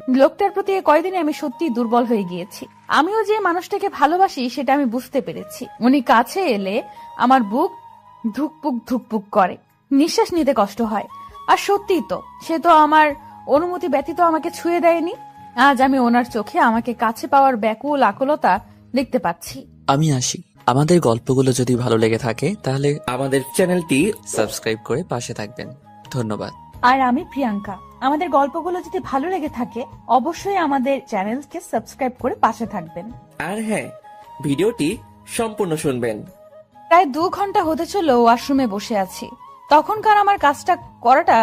লোকটার প্রতি কয়দিনে আমি সত্যি দুর্বল হয়ে গিয়েছি। আমিও যে মানুষটাকে ভালোবাসি সেটা আমি বুঝতে পেরেছি। উনি কাছে এলে আমার বুক ধুকপুক ধুকপুক করে, নিঃশ্বাস নিতে কষ্ট হয়। আর সত্যিই তো, সে তো আমার অনুমতি ব্যতীত আমাকে ছুঁয়ে দেয়নি। আজ আমি ওনার চোখে আমাকে কাছে পাওয়ার ব্যাকুল আকুলতা দেখতে পাচ্ছি। আমি আসি। আমাদের গল্পগুলো যদি ভালো লেগে থাকে তাহলে আমাদের চ্যানেলটি সাবস্ক্রাইব করে পাশে থাকবেন। ধন্যবাদ। আর আমি প্রিয়াঙ্কা। আমাদের গল্পগুলো যদি ভালো লেগে থাকে অবশ্যই আমাদের চ্যানেলকে সাবস্ক্রাইব করে পাশে থাকবেন। আর হ্যাঁ, ভিডিওটি সম্পূর্ণ শুনবেন। প্রায় 2 ঘন্টা হতে চলো ওয়াশরুমে বসে আছি। তখনকার আমার কাজটা করাটা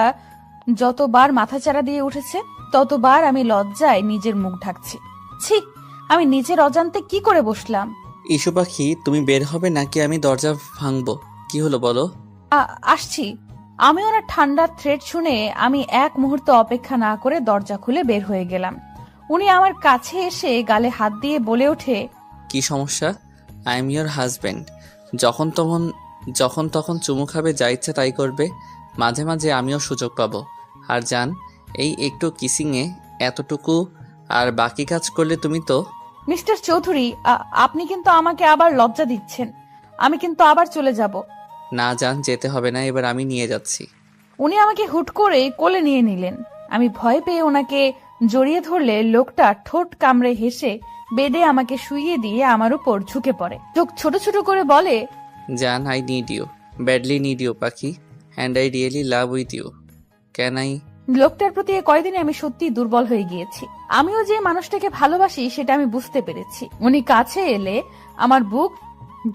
যতবার মাথাচাড়া দিয়ে উঠেছে ততবার আমি লজ্জায় নিজের মুখ ঢাকছি। ছি, আমি নিজের অজান্তে কি করে বসলাম। ইস্যু পাখি, তুমি বের হবে নাকি আমি দরজা ভাঙবো? কি হলো বলো? আসছি। আমি ওনার ঠান্ডা থ্রেড শুনে আমি এক মুহূর্ত অপেক্ষা না করে দরজা খুলে বের হয়ে গেলাম। উনি আমার কাছে এসে গালে হাত দিয়ে বলে ওঠে, কি সমস্যা? I am your husband. যখন তখন চুমু খাবে, যা ইচ্ছা তাই করবে। মাঝে মাঝে আমিও সুযোগ পাবো। আর জান, এই একটু কিসিংয়ে এতটুকু, আর বাকি কাজ করলে তুমি তো। মিস্টার চৌধুরী, আপনি কিন্তু আমাকে আবার লজ্জা দিচ্ছেন। আমি কিন্তু আবার চলে যাব। না জান, যেতে হবে না, এবার আমি নিয়ে যাচ্ছি। উনি আমাকে হুট করে কোলে নিয়ে নিলেন। আমি ভয় পেয়ে ওনাকে জড়িয়ে ধরলে লোকটা ঠোঁট কামড়ে হেসে বেডে আমাকে শুইয়ে দিয়ে আমার উপর ঝুঁকে পড়ে। চোখ ছোট ছোট করে বলে, জান, I need you, badly need you পাখি, and I really love with you. Can I? লোকটার প্রতি কয়দিনে আমি সত্যি দুর্বল হয়ে গিয়েছি। আমিও যে মানুষটাকে ভালোবাসি সেটা আমি বুঝতে পেরেছি। উনি কাছে এলে আমার বুক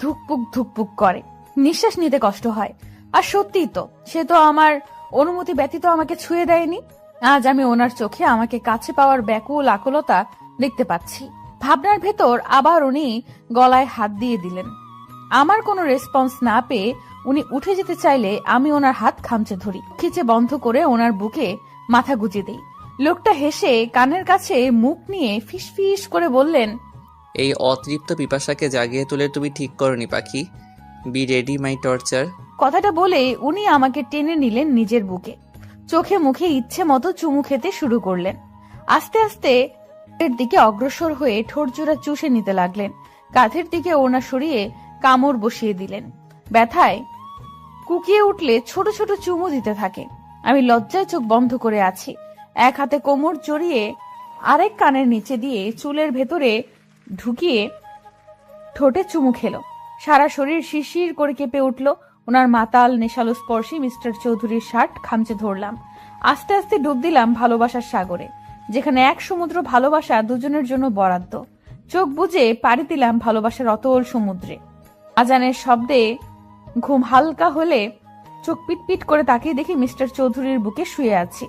ধুকপুক ধুকপুক করে, নিঃশ্বাস নিতে কষ্ট হয়। আর সত্যিই তো, সে তো আমার অনুমতি ব্যতীত আমাকে ছুঁয়ে দেয়নি। আজ আমি ওনার চোখে আমাকে কাছে পাওয়ার ব্যাকুল আকুলতা দেখতে পাচ্ছি। ভাবনার ভেতর আবার উনি গলায় হাত দিয়ে দিলেন। আমার কোনো রেসপন্স না পেয়ে উনি উঠে যেতে চাইলে আমি ওনার হাত খামচে ধরি, খিচে বন্ধ করে ওনার বুকে মাথা গুজে দেই। লোকটা হেসে কানের কাছে মুখ নিয়ে ফিসফিস করে বললেন, এই অতৃপ্ত পিপাসাকে জাগিয়ে তুলে তুমি ঠিক করনি Pakhi. Be ready my torture. কথাটা বলে উনি আমাকে টেনে নিলেন নিজের বুকে। চোখে মুখে ইচ্ছে মতো চুমু খেতে শুরু করলেন। আস্তে আস্তে এর দিকে অগ্রসর হয়ে ঠোঁট জোড়া চুষে নিতে লাগলেন। কাঁধের দিকে ওনা সরিয়ে কামড় বসিয়ে দিলেন। ব্যথায় কুকিয়ে উঠলে ছোট ছোট চুমু দিতে থাকে। আমি লজ্জায় চোখ বন্ধ করে আছি। এক হাতে কোমর জড়িয়ে আরেক কানের নিচে দিয়ে চুলের ভেতরে ঢুকিয়ে ঠোঁটে চুমু খেলো। সারা শরীর শিরশির করে কেঁপে উঠল। ওনার মাতাল নেশালো স্পর্শে মিস্টার চৌধুরীর শার্ট খামচে ধরলাম। আস্তে আস্তে ডুব দিলাম ভালোবাসার সাগরে, যেখানে এক সমুদ্র ভালোবাসা দুজনের জন্য বরাদ্দ। চোখ বুজে পাড়ি দিলাম ভালোবাসার অতল সমুদ্রে। আজানের শব্দে ঘুম হালকা হলে চোখ পিটপিট করে তাকিয়ে দেখি মিস্টার চৌধুরীর বুকে শুয়ে আছি,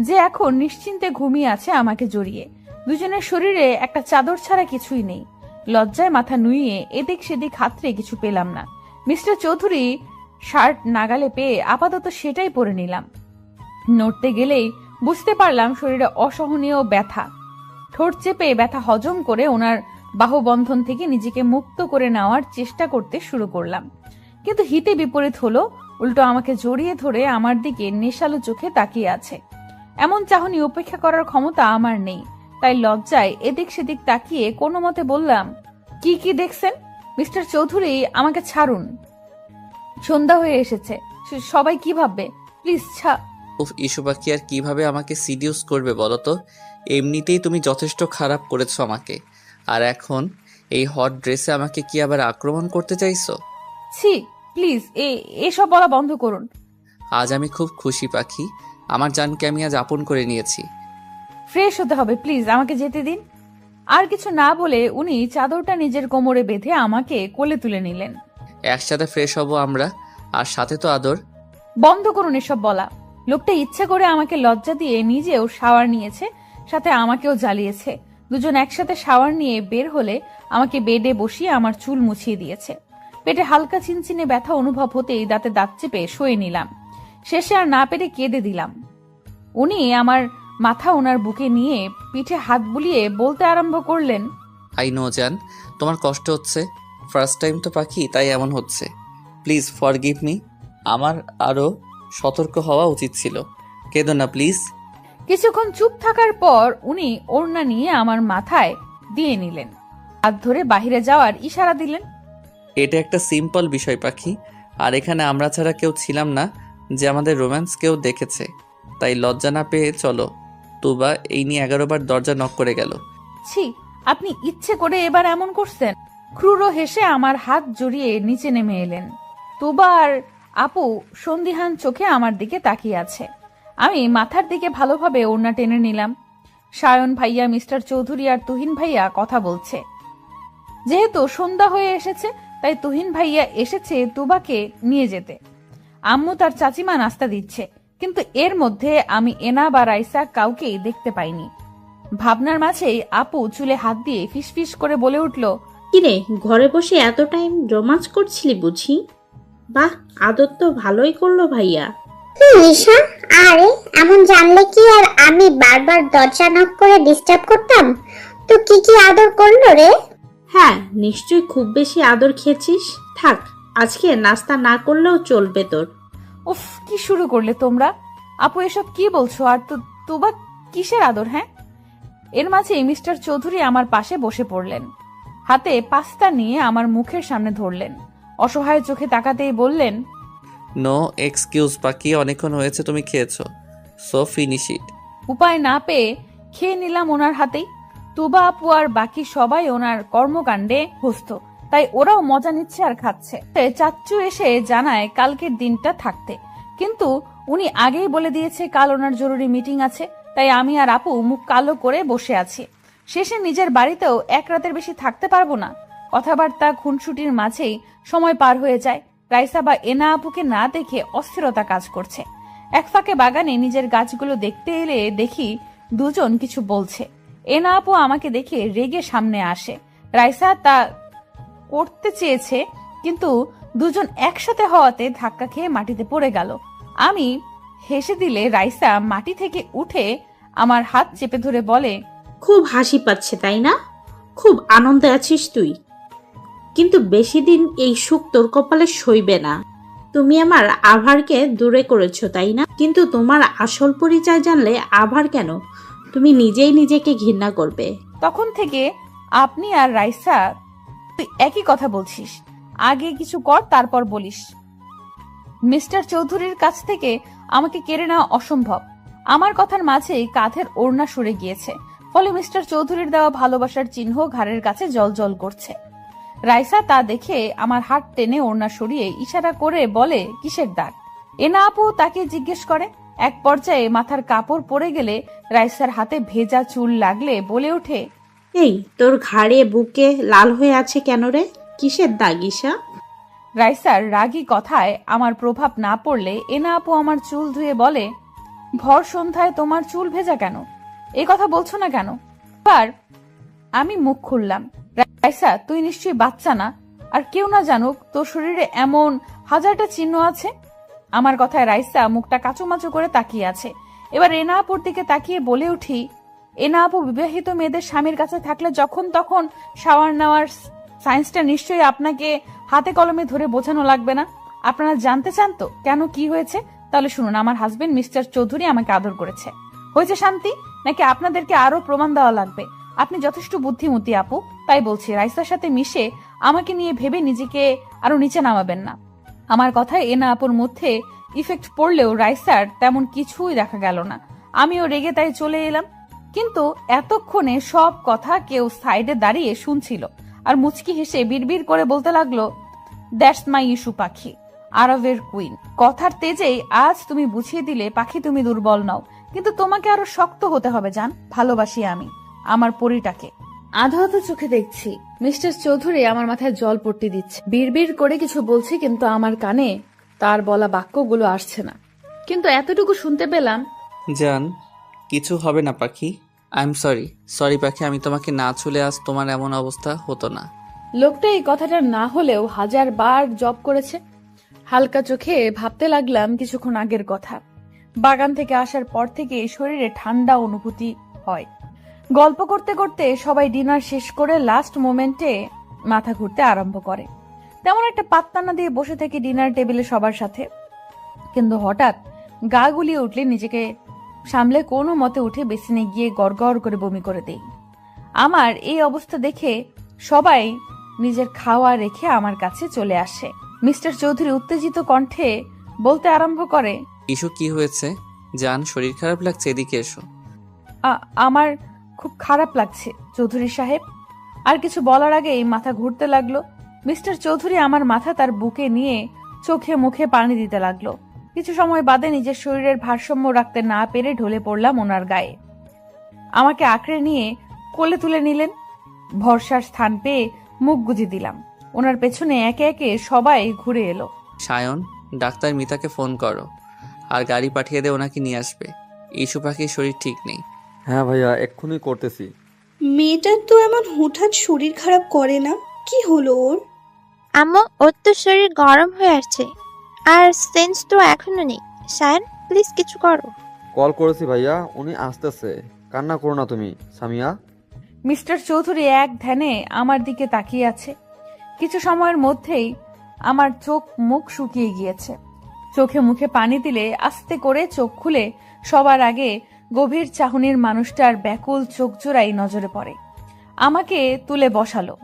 যে এখন নিশ্চিন্তে ঘুমিয়ে আছে আমাকে জড়িয়ে। দুজনের শরীরে একটা চাদর ছাড়া কিছুই নেই। লজ্জায় মাথা নুইয়ে এদিক সেদিক হাতড়ে কিছু পেলাম না। মিস্টার চৌধুরী শার্ট নাগালে পেয়ে আপাতত সেটাই পরে নিলাম। নড়তে গেলেই বুঝতে পারলাম শরীরে অসহনীয় ব্যথা। ঠোঁট চেপে ব্যথা হজম করে ওনার বাহুবন্ধন থেকে নিজেকে মুক্ত করে নেওয়ার চেষ্টা করতে শুরু করলাম। কিন্তু হিতে বিপরীত হলো, উল্টো আমাকে জড়িয়ে ধরে আমার দিকে নেশালো চোখে তাকিয়ে আছে। এমন চাহনি উপেক্ষা করার ক্ষমতা আমার নেই, তাই লজ্জায় এদিক সেদিক তাকিয়ে কোনো মতে বললাম, কি দেখছেন মিস্টার চৌধুরী? আমাকে ছাড়ুন, সন্ধ্যা হয়ে এসেছে, সবাই কি ভাববে, প্লিজ উফ, ইস্যু পাখি আর কিভাবে আমাকে সিডিউস করবে বলো তো? এমনিতেই তুমি যথেষ্ট খারাপ করেছো আমাকে, আর এখন এই হট ড্রেসে আমাকে কি আবার আক্রমণ করতে চাইছো? ছি, প্লিজ এসব বলা বন্ধ করুন। আজ আমি খুব খুশি পাখি, আমার জানকে আমি আজ আপন করে নিয়েছি। ফ্রেশ হতে হবে, প্লিজ আমাকে যেতে দিন। আর কিছু না বলে উনি চাদরটা নিজের কোমরে বেঁধে আমাকে কোলে তুলে নিলেন। একসাথে ফ্রেশ হব আমরা, আর সাথে তো আদর। বন্ধ করুন এসব বলা। লোকটা ইচ্ছে করে আমাকে লজ্জা দিয়ে নিজেও শাওয়ার নিয়েছে, সাথে আমাকেও জ্বালিয়েছে। দুজন একসাথে শাওয়ার নিয়ে বের হলে আমাকে বেডে বসিয়ে আমার চুল মুছিয়ে দিয়েছে। পেটে হালকা চিনচিনে ব্যথা অনুভব হতেই দাঁতে দাঁত চেপে শুয়ে নিলাম। শেষে আর না পেরে কেঁদে দিলাম। উনি আমার মাথা ওনার বুকে নিয়ে পিঠে হাত বুলিয়ে বলতে আরম্ভ করলেন, আই নো জান, তোমার কষ্ট হচ্ছে। ফার্স্ট টাইম তো পাখি, তাই এমন হচ্ছে। Please forgive me. আমার আরও সতর্ক হওয়া উচিত ছিল। কেঁদো না প্লিজ। কিছুক্ষণ চুপ থাকার পর উনি ওড়না নিয়ে আমার মাথায় দিয়ে নিলেন, হাত ধরে বাহিরে যাওয়ার ইশারা দিলেন। এটা একটা সিম্পল বিষয় পাখি, আর এখানে আমরা ছাড়া কেউ ছিলাম না যে আমাদের রোম্যান্স কেউ দেখেছে, তাই লজ্জা না পেয়ে চলো। তুবা এই নিয়ে 11 বার দরজা নক করে গেল। ছি, আপনি ইচ্ছে করে এবার এমন করছেন? ক্রুর হেসে আমার হাত জড়িয়ে নিচে নেমে এলেন। তুবা আর আপু সন্দিহান চোখে আমার দিকে তাকিয়ে আছে। আমি মাথার দিকে ভালোভাবে ওড়না টেনে নিলাম। সায়ন ভাইয়া, মিস্টার চৌধুরী আর তুহিন ভাইয়া কথা বলছে। যেহেতু সন্ধ্যা হয়ে এসেছে, তাই তুহিন ভাইয়া এসেছে তুবাকে নিয়ে যেতে। আম্মু তার চাচিমা নাস্তা দিচ্ছে, কিন্তু এর মধ্যে আমি এনা বা রাইসা কাউকেই দেখতে পাইনি। ভাবনার মাঝেই আপু চুলে হাত দিয়ে ফিসফিস করে বলে উঠল, কিরে, ঘরে বসে এত টাইম রোমাঞ্চ করছিলি বুঝি? বাহ, আদর তো ভালোই করলো ভাইয়া। ঈশা, আরে এমন জানলে কি আর আমি বারবার দরজা নক করে ডিস্টার্ব করতাম? তো কি কি আদর করলো রে? হ্যাঁ, নিশ্চয়ই খুব বেশি আদর খেয়েছিস। থাক, আজকে নাস্তা না করলেও চলবে তোর। উফ, কি শুরু করলে তোমরা? আপু এসব কি বলছো? আর তুবা কিসের আদর? হ্যাঁ। এর মাঝে মিস্টার চৌধুরী আমার পাশে বসে পড়লেন। হাতে পাস্তা নিয়ে আমার মুখের সামনে ধরলেন। অসহায় চোখে তাকাতেই বললেন, নো এক্সকিউজ পাখি, অনেকক্ষণ হয়েছে তুমি খেয়েছো, সো ফিনিশ ইট। উপায় না পেয়ে খেয়ে নিলাম ওনার হাতেই। তুবা আপু আর বাকি সবাই ওনার কর্মকাণ্ডে ব্যস্ত, তাই ওরাও মজা নিচ্ছে আর খাচ্ছে। চাচ্চু এসে জানায় কালকের দিনটা থাকতে, কিন্তু উনি আগেই বলে দিয়েছে কাল ওনার জরুরি মিটিং আছে। তাই আমি আর আপু মুখ কালো করে বসে আছি। শেষে নিজের বাড়িতেও এক রাতের বেশি থাকতে পারবো না। কথাবার্তা খুনসুটির মাঝেই সময় পার হয়ে যায়। রাইসা বা এনা আপুকে না দেখে অস্থিরতা কাজ করছে। এক ফাঁকে বাগানে নিজের গাছগুলো দেখতে এলে দেখি দুজন কিছু বলছে। এনা আপু আমাকে দেখে রেগে সামনে আসে। রাইসা তা করতে চেয়েছে, কিন্তু দুজন একসাথে হওয়াতে ধাক্কা খেয়ে মাটিতে পড়ে গেল। আমি হেসে দিলে রাইসা মাটি থেকে উঠে আমার হাত চেপে ধরে বলে, খুব হাসি পাচ্ছে তাই না? খুব আনন্দে আছিস তুই, কিন্তু বেশি দিন এই সুখ তোর কপালে সইবে না। তুমি আমার আভারকে দূরে করেছো তাই না? কিন্তু তোমার আসল পরিচয় জানলে আভার কেন, তুমি নিজেই নিজেকে ঘৃণা করবে। তখন থেকে আপনি আর রাইসা তুই একই কথা বলছিস। আগে কিছু কর, তারপর বলিস। মিস্টার চৌধুরীর কাছ থেকে আমাকে কেড়ে নেওয়া অসম্ভব। আমার কথার মাঝেই কাঁধের ওড়না সরে গিয়েছে, ফলে মিস্টার চৌধুরীর দেওয়া ভালোবাসার চিহ্ন ঘাড়ের কাছে জলজল করছে। রাইসা তা দেখে আমার হাত টেনে ওড়না সরিয়ে ইশারা করে বলে, কিসের দাগ? এনা আপু তাকে জিজ্ঞেস করে। এক পর্যায়ে মাথার কাপড় পরে গেলে রাইসার হাতে ভেজা চুল লাগলে বলে ওঠে, এই তোর ঘাড়ে বুকে লাল হয়ে আছে কেন রে? কিসের দাগ ঈশা? রাইসার রাগী কথায় আমার প্রভাব না পড়লে এনা আপু আমার চুল ধুয়ে বলে, ভর সন্ধ্যায় তোমার চুল ভেজা কেন? এই কথা বলছো না কেন? আর আমি মুখ খুললাম, রাইসা তুই নিশ্চয়ই বাচ্চা না, আর কেউ না জানুক তোর শরীরে এমন হাজারটা চিহ্ন আছে। আমার কথায় রাইসা মুখটা কাচুমাচু করে তাকিয়ে আছে। এবার এনা আপুর দিকে তাকিয়ে বলে উঠি, এনা আপু বিবাহিত মেয়েদের স্বামীর কাছে থাকলে যখন তখন শাওয়ার নেওয়ার সায়েন্সটা নিশ্চয়ই আপনাকে হাতে কলমে ধরে বোঝানো লাগবে না। আপনারা জানতে চান তো কেন কি হয়েছে? তাহলে শুনুন, আমার হাজবেন্ড মিস্টার চৌধুরী আমাকে আদর করেছে। হয়েছে শান্তি, নাকি আপনাদেরকে আরো প্রমাণ দেওয়া লাগবে? আপনি যথেষ্ট বুদ্ধিমতী আপু, তাই বলছি রাইসার সাথে মিশে আমাকে নিয়ে ভেবে নিজেকে আরো নিচে নামাবেন না। আমার কথায় এনা আপুর মধ্যে ইফেক্ট পড়লেও রাইসার তেমন কিছুই দেখা গেল না। আমিও রেগে তাই চলে এলাম। কিন্তু এতক্ষণে সব কথা কেউ সাইডে দাঁড়িয়ে শুনছিল, আর মুচকি হেসে বিড়বিড় করে বলতে লাগলো, দ্যাটস মাই ইস্যু পাখি, আরবের কুইন। কথার তেজেই আজ তুমি বুঝিয়ে দিলে পাখি তুমি দুর্বল নও, কিন্তু তোমাকে আরো শক্ত হতে হবে জান। ভালোবাসি আমি আমার পরিটাকে। আধো আধো চোখে দেখছি মিস্টার চৌধুরী আমার মাথায় জল পট্টি দিচ্ছে, বিড়বিড় করে কিছু বলছে, কিন্তু আমার কানে তার বলা বাক্যগুলো আসছে না। কিন্তু এতটুকু শুনতে পেলাম, জান কিছু হবে না পাখি, আই এম সরি পাখি, আমি তোমাকে না ছুলে আজ তোমার এমন অবস্থা হতো না। লোকটা এই কথাটা না হলেও 1000 বার জব করেছে। হালকা চোখে ভাবতে লাগলাম কিছুক্ষণ আগের কথা। বাগান থেকে আসার পর থেকে শরীরে ঠান্ডা অনুভূতি হয়। গল্প করতে করতে সবাই ডিনার শেষ করে লাস্ট মোমেন্টে মাথা ঘুরতে আরম্ভ করে। তেমন একটা পাত্তা না দিয়ে বসে থেকে ডিনার টেবিলে সবার সাথে, কিন্তু হঠাৎ গা গুলিয়ে উঠলে নিজেকে সামলে কোনো মতে উঠে বেসিনে গিয়ে গড়গড় করে বমি করে দেই। আমার এই অবস্থা দেখে সবাই নিজের খাওয়া রেখে আমার কাছে চলে আসে। মিস্টার চৌধুরী উত্তেজিত কণ্ঠে বলতে আরম্ভ করে, ইস্যু কি হয়েছে? জান, শরীর খারাপ লাগছে, এদিকে এসো। আমার খুব খারাপ লাগছে চৌধুরী সাহেব। আর কিছু বলার আগেই মাথা ঘুরতে লাগলো। মিস্টার চৌধুরী আমার মাথা তার বুকে নিয়ে চোখে মুখে পানি দিতে লাগলো। কিছু সময় বাদে নিজের শরীরের ভারসাম্য রাখতে না পেরে ঢলে পড়লাম ওনার গায়ে। আমাকে আঁকড়ে নিয়ে কোলে তুলে নিলেন। ভরসার স্থান পেয়ে মুখ গুজে দিলাম। ওনার পেছনে একে একে সবাই ঘুরে এলো। সায়ন, ডাক্তার মিতাকে ফোন করো আর গাড়ি পাঠিয়ে দে, ওনাকে নিয়ে আসবে। ইস্যু পাখির শরীর ঠিক নেই। হ্যাঁ ভাইয়া, এক্ষুনি করতেছি। মেয়েটার তো এমন হুটহাট শরীর খারাপ করে না, কি হলো ওর? আম্মু, ওর তো শরীর গরম হয়ে আসছে, আর সেন্স তো এখনো নেই। সায়ন, প্লিজ কিছু করো। কল করেছি ভাইয়া, উনি আসতেছে। কান্না করো না তুমি, সামিয়া। মিস্টার চৌধুরী এক ধ্যানে আমার দিকে তাকিয়ে আছে। কিছু সময়ের মধ্যেই আমার চোখ মুখ শুকিয়ে গিয়েছে। চোখে মুখে পানি দিলে আস্তে করে চোখ খুলে সবার আগে গভীর চাহনির মানুষটার ব্যাকুল চোখ জোড়াই নজরে পড়ে। আমাকে তুলে বসালো।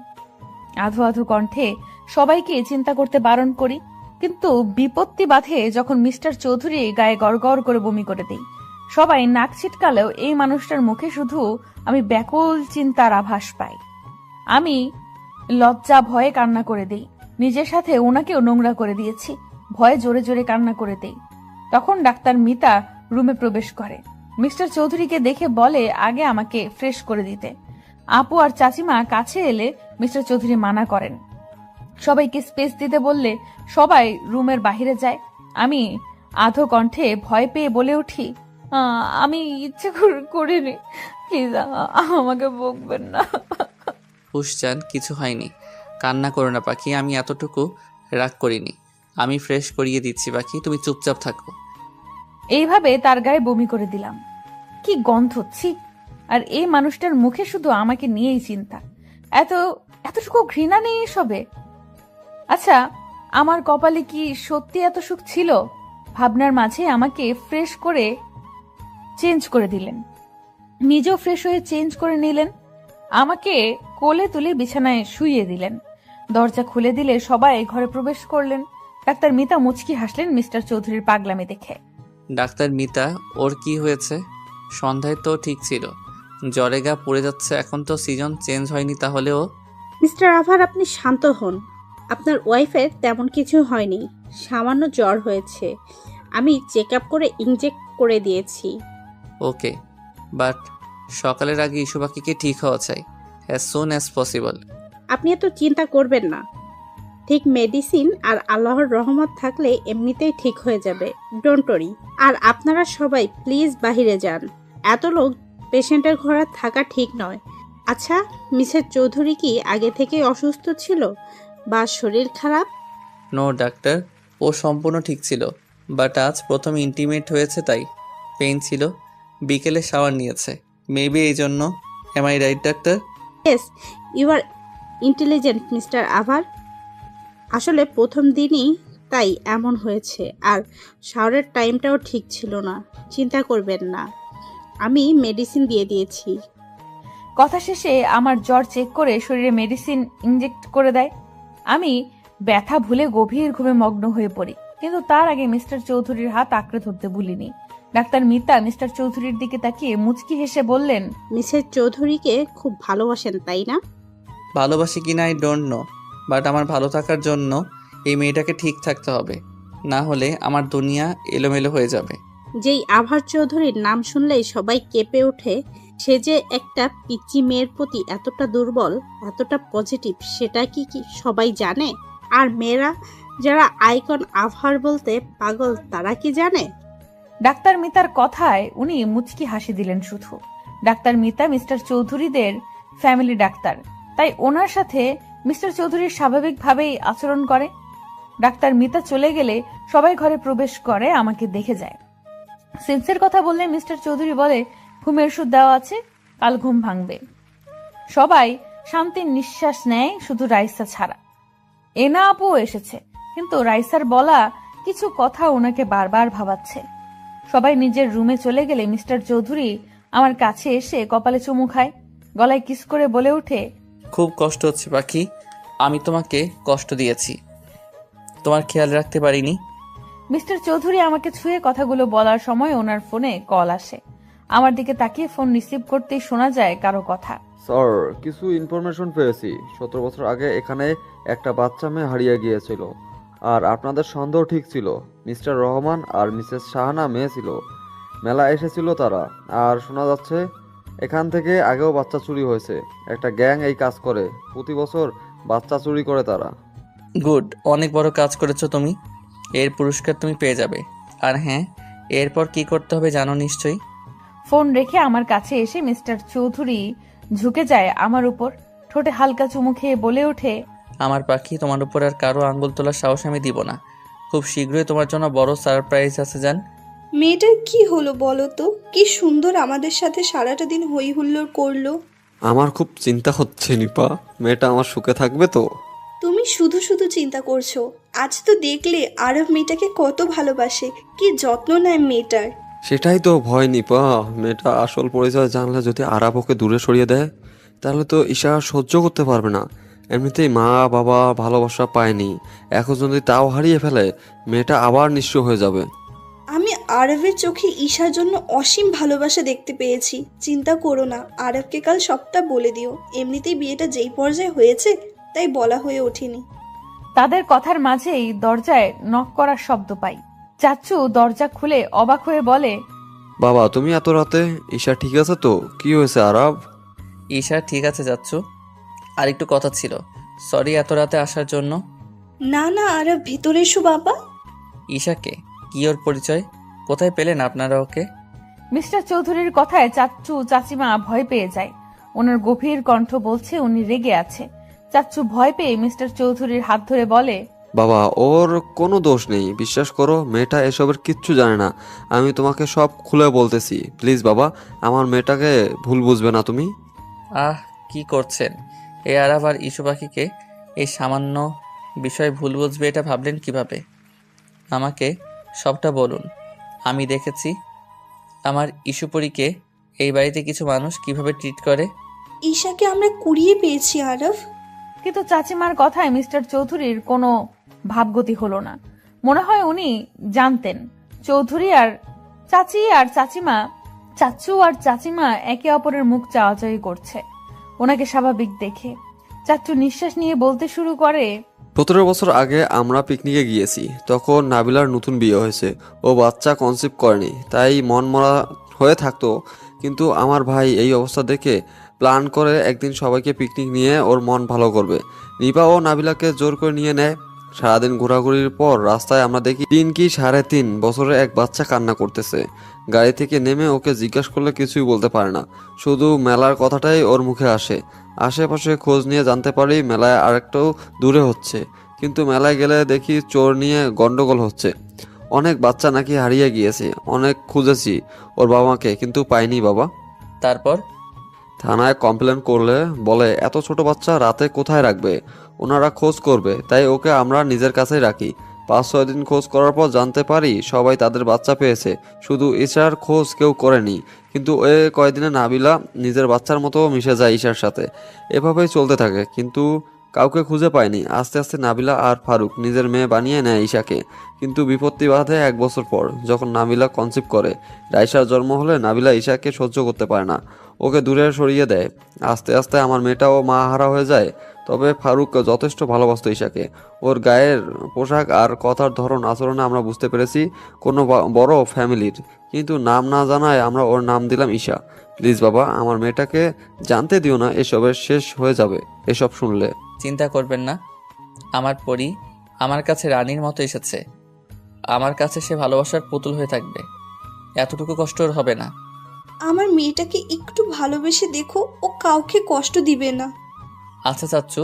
আধো আধো কণ্ঠে সবাইকে চিন্তা করতে বারণ করি, কিন্তু বিপত্তি বাধে যখন মিস্টার চৌধুরী গায়ে গড়গড় করে বমি করে দেই। সবাই নাক ছিটকালেও এই মানুষটার মুখে শুধু আমি ব্যাকুল চিন্তার আভাস পাই। আমি লজ্জা ভয়ে কান্না করে দেই। নিজের সাথে ওনাকেও নোংরা করে দিয়েছি। ভয়ে জোরে জোরে কান্না করে দেই। তখন ডাক্তার মিতা রুমে প্রবেশ করে। মিস্টার চৌধুরীকে দেখে বলে আগে আমাকে ফ্রেশ করে দিতে। আপু আর চাচিমা কাছে এলে মিস্টার চৌধুরী মানা করেন। সবাইকে স্পেস দিতে বললে সবাই রুমের বাইরে যায়। আমি আধো কণ্ঠে ভয় পেয়ে বলে উঠি, আমি ইচ্ছে করিনি, প্লিজ আমাকে বকবেন না। হুশজান, কিছু হয়নি, কান্না করো না পাখি। আমি এতটুকু রাগ করিনি। আমি ফ্রেশ করিয়ে দিচ্ছি পাখি, তুমি চুপচাপ থাকো। এইভাবে তার গায়ে বমি করে দিলাম। কি গন্ধ, ছি! আর এই মানুষটার মুখে শুধু আমাকে নিয়েই চিন্তা। এতটুকু ঘৃণা নেই এসবে। আচ্ছা, আমার কপালে কি সত্যি এত সুখ ছিল? ভাবনার মাঝে আমাকে ফ্রেশ করে চেঞ্জ করে দিলেন। নিজেও ফ্রেশ হয়ে চেঞ্জ করে নিলেন। আমাকে কোলে তুলে বিছানায় শুইয়ে দিলেন। দরজা খুলে দিলে সবাই ঘরে প্রবেশ করলেন। ডাক্তার মিতা মুচকি হাসলেন মিস্টার চৌধুরীর পাগলামি দেখে। ডাক্তার মিতা, ওর কি হয়েছে? সন্ধ্যায় তো ঠিক ছিল, জ্বরে গা পড়ে যাচ্ছে। এখন তো সিজন চেঞ্জ হয়নি, তাহলেও। মিস্টার আভার, আপনি শান্ত হন। আপনার ওয়াইফের তেমন কিছু হয়নি, সামান্য জ্বর হয়েছে। আমি চেক আপ করে ইনজেক্ট করে দিয়েছি। ওকে, বাট সকালের আগে ইস্যু পাখিকে ঠিক হওয়া চাই, অ্যাজ সুন অ্যাজ পসিবল। আপনি এত চিন্তা করবেন না। ঠিক মেডিসিন আর আল্লাহর রহমত থাকলে এমনিতেই ঠিক হয়ে যাবে, ডোন্ট ওরি। আর আপনারা সবাই প্লিজ বাহিরে যান। এত লোক পেশেন্টের ঘরে থাকা ঠিক নয়। আচ্ছা, মিসেস চৌধুরী কি আগে থেকেই অসুস্থ ছিল বা শরীর খারাপ? নো ডাক্তার, ও সম্পূর্ণ ঠিক ছিল, বাট আজ প্রথম ইন্টিমেট হয়েছে তাই পেইন ছিল। বিকেলে শাওয়ার নিয়েছে, মেবি এই জন্য। Am I right doctor? Yes, you are intelligent mister আভার। আসলে প্রথম দিনই তাই এমন হয়েছে, আর শাওয়ারের টাইমটাও ঠিক ছিল না। চিন্তা করবেন না, আমি মেডিসিন দিয়ে দিয়েছি। কথা শেষে আমার জ্বর চেক করে শরীরে মেডিসিন ইনজেক্ট করে দেয়। আমি ব্যথা ভুলে গভীর ঘুমে মগ্ন হয়ে পড়ি, কিন্তু তার আগে মিস্টার চৌধুরীর হাত আঁকড়ে ধরতে ভুলিনি। ডাক্তার মিতা মিস্টার চৌধুরীর দিকে তাকিয়ে মুচকি হেসে বললেন, মিসেস চৌধুরীকে খুব ভালোবাসেন তাই না? ভালোবাসি কিনা আই ডোন্ট নো, বাট আমার ভালো থাকার জন্য এই মেয়েটাকে ঠিক থাকতে হবে, না হলে আমার দুনিয়া এলোমেলো হয়ে যাবে। যেই আভার চৌধুরীর নাম শুনলেই সবাই কেঁপে ওঠে, সে যে একটা পিচ্চি মেয়ের প্রতি এতটা দুর্বল, এতটা পজিটিভ, সেটা কি সবাই জানে? আর মেয়েরা যারা আইকন আভার বলতে পাগল, তারা কি জানে? ডাক্তার মিতার কথায় উনি মুচকি হাসি দিলেন শুধু। ডাক্তার মিতা মিস্টার চৌধুরীদের ফ্যামিলি ডাক্তার, তাই ওনার সাথে মিস্টার চৌধুরীর স্বাভাবিকভাবেই আচরণ করে। ডাক্তার মিতা চলে গেলে সবাই ঘরে প্রবেশ করে, আমাকে দেখে যায়। সেন্সের কথা বললে মিস্টার চৌধুরী বলে, ঘুমের ওষুধ দেওয়া আছে, কাল ঘুম ভাঙবে। সবাই শান্তির নিঃশ্বাস নেয়, শুধু রাইসা ছাড়া। এনা আপু এসেছে, কিন্তু রাইসার বলা কিছু কথা ওনাকে বারবার ভাবাচ্ছে। সবাই নিজের রুমে চলে গেলে মিস্টার চৌধুরী আমার কাছে এসে কপালে চুমু খায়, গলায় কিস করে বলে ওঠে, খুব কষ্ট হচ্ছে পাখি, আমি তোমাকে কষ্ট দিয়েছি, তোমার খেয়াল রাখতে পারিনি। মিস্টার চৌধুরী আমাকে ছুঁয়ে কথাগুলো বলার সময় ওনার ফোনে কল আসে। আমার দিকে তাকিয়ে ফোন রিসিভ করতেই শোনা যায় কারো কথা। স্যার, কিছু ইনফরমেশন পেয়েছি। 17 বছর আগে এখানে একটা বাচ্চা মেয়ে হারিয়ে গিয়েছিল, আর আপনাদের সন্দেহ ঠিক ছিল। মিস্টার রহমান আর মিসেস শাহানা মেয়ে ছিল, মেলা এসেছিল তারা। আর শোনা যাচ্ছে এখান থেকে আগেও বাচ্চা চুরি হয়েছে। একটা গ্যাং এই কাজ করে, প্রতি বছর বাচ্চা চুরি করে তারা। গুড, অনেক বড় কাজ করেছো তুমি, এর পুরস্কার তুমি পেয়ে যাবে। আর হ্যাঁ, এরপর কি করতে হবে জানো নিশ্চয়ই। ফোন রেখে আমার কাছে এসে মিস্টার চৌধুরী ঝুঁকে যায় আমার উপর, ঠোঁটে হালকা চুমু খেয়ে বলে ওঠে, আমার পাখি, তোমার উপর আর কারো আঙ্গুল তোলার সাহস আমি দিব না। খুব শীঘ্রই তোমার জন্য বড় সারপ্রাইজ আছে জান। মেয়েটার কি হলো বলো তো? কি সুন্দর আমাদের সাথে সারাটা দিন হই হুল্লোড় করলো। আমার খুব চিন্তা হচ্ছে নিপা, মেয়েটা আমার সুখে থাকবে তো? তুমি শুধু শুধু চিন্তা করছো। আজ তো দেখলে আরব মেয়েটাকে কত ভালোবাসে, কি যত্ন নেয় মেয়েটার। সেটাই তো ভয় নিপা, মেয়েটা আসল পরিচয় জানলে যদি আরাব ওকে দূরে সরিয়ে দেয়, তাহলে তো ঈশা সহ্য করতে পারবে না। এমনিতেই মা বাবা ভালোবাসা পায়নি, এখন যদি তাও হারিয়ে ফেলে, মেয়েটা আবার নিঃস্ব হয়ে যাবে। আমি আরবের চোখে ঈশার জন্য অসীম ভালোবাসা দেখতে পেয়েছি। চিন্তা করো না, আরবকে কাল সবটা বলে দিও। এমনিতেই বিয়েটা যেই পর্যায়ে হয়েছে, তাই বলা হয়ে ওঠেনি। তাদের কথার মাঝেই দরজায় নক করার শব্দ পাই। চাচ্চু দরজা খুলে অবাক হয়ে বলে, বাবা, তুমি এত রাতে? ঈশা ঠিক আছে তো? কি হয়েছে আরাব? ঈশা ঠিক আছে যাচ্ছ, আর একটু কথা ছিল। সরি এত রাতে আসার জন্য। না না আরব, ভিতরে এসো বাবা। ঈশাকে কি ওর পরিচয়? কোথায় পেলেন আপনারা ওকে? মিস্টার চৌধুরীর কথায় চাচ্চু চাচিমা ভয় পেয়ে যায়। ওনার গভীর কণ্ঠ বলছে উনি রেগে আছে। চাচ্চু ভয় পেয়ে মিস্টার চৌধুরীর হাত ধরে বলে, বাবা, ওর কোনো দোষ নেই, বিশ্বাস করো, মেয়েটা এসবের কিচ্ছু জানে না। আমি তোমাকে সব খুলে বলতেছি, প্লিজ বাবা, আমার মেয়েটাকে ভুল বুঝবে না তুমি। আহ, কি করছেন? এই আরাব আর ইস্যু পাখিকে এই সামান্য বিষয় ভুল বুঝবে এটা ভাবলেন কিভাবে? আমাকে সবটা বলুন। আমি দেখেছি আমার ইস্যুপরীকে এই বাড়িতে কিছু মানুষ কিভাবে ট্রিট করে। ঈশাকে আমরা কুড়িয়ে পেয়েছি আরব। কিন্তু চাচিমার কথায় মিস্টার চৌধুরীর কোনো ভাবগতি হলো না। মনে হয় উনি জানতেন চৌধুরী আর চাচি আর চাচিমা, চাচ্চু আর চাচিমা একে অপরের মুখ চাওয়াচাওয়ি করছে ওনাকে স্বাভাবিক দেখে। চাচ্চু নিঃশ্বাস নিয়ে বলতে শুরু করে, 17 বছর আগে আমরা পিকনিকে গিয়েছি, তখন নাবিলার নতুন বিয়ে হয়েছে। ও বাচ্চা কনসিভ করেনি, তাই মন মরা হয়ে থাকতো। কিন্তু আমার ভাই এই অবস্থা দেখে প্ল্যান করে একদিন সবাইকে পিকনিক নিয়ে ওর মন ভালো করবে। নিপা ও নাবিলাকে জোর করে নিয়ে নেয়। সারাদিন ঘোরাঘুরির পর রাস্তায় আমরা দেখি 3 কি 3.5 বছরের এক বাচ্চা কান্না করতেছে। গাড়ি থেকে নেমে ওকে জিজ্ঞাসা করলে কিছুই বলতে পারে না, শুধু মেলার কথাটাই ওর মুখে আসে। আশেপাশে খোঁজ নিয়ে জানতে পারি মেলায় আরেকটাও দূরে হচ্ছে, কিন্তু মেলায় গেলে দেখি চোর নিয়ে গন্ডগোল হচ্ছে। অনেক বাচ্চা নাকি হারিয়ে গিয়েছে, অনেক খুঁজেছি ওর বাবাকে, কিন্তু পাইনি বাবা। তারপর থানায় কমপ্লেন করলে বলে এত ছোট বাচ্চা রাতে কোথায় রাখবে, ওনারা খোঁজ করবে, তাই ওকে আমরা নিজের কাছেই রাখি। 5-6 দিন খোঁজ করার পর জানতে পারি সবাই তাদের বাচ্চা পেয়েছে, শুধু ঈশার খোঁজ কেউ করেনি। কিন্তু ওই কয়দিনে নাবিলা নিজের বাচ্চার মতো মিশে যায় ঈশার সাথে। এভাবেই চলতে থাকে, কিন্তু কাউকে খুঁজে পায়নি। আস্তে আস্তে নাবিলা আর ফারুক নিজের মেয়ে বানিয়ে নেয় ঈশাকে। কিন্তু বিপত্তি বাধে 1 বছর পর, যখন নাবিলা কনসিভ করে। রাইসার জন্ম হলে নাবিলা ঈশাকে সহ্য করতে পারে না, ওকে দূরে সরিয়ে দেয়। আস্তে আস্তে আমার মেয়েটাও মা হারা হয়ে যায়। তবে ফারুক যথেষ্ট ভালোবাসত ঈশাকে। ওর গায়ের পোশাক আর কথার ধরন আচরণে আমরা বুঝতে পেরেছি কোনো বড় ফ্যামিলির। কিন্তু নাম না জানায় আমরা ওর নাম দিলাম ঈশা। প্লিজ বাবা, আমার মেয়েটাকে জানতে দিও না, এসবের শেষ হয়ে যাবে এসব শুনলে। চিন্তা করবেন না, আমার পরি আমার কাছে রানীর মতো এসেছে। আমার কাছে সে ভালোবাসার পুতুল হয়ে থাকবে, এতটুকু কষ্ট ওর হবে না। আমার মেয়েটাকে একটু ভালোবেসে দেখো, ও কাউকে কষ্ট দিবে না। আচ্ছা চাচ্চু,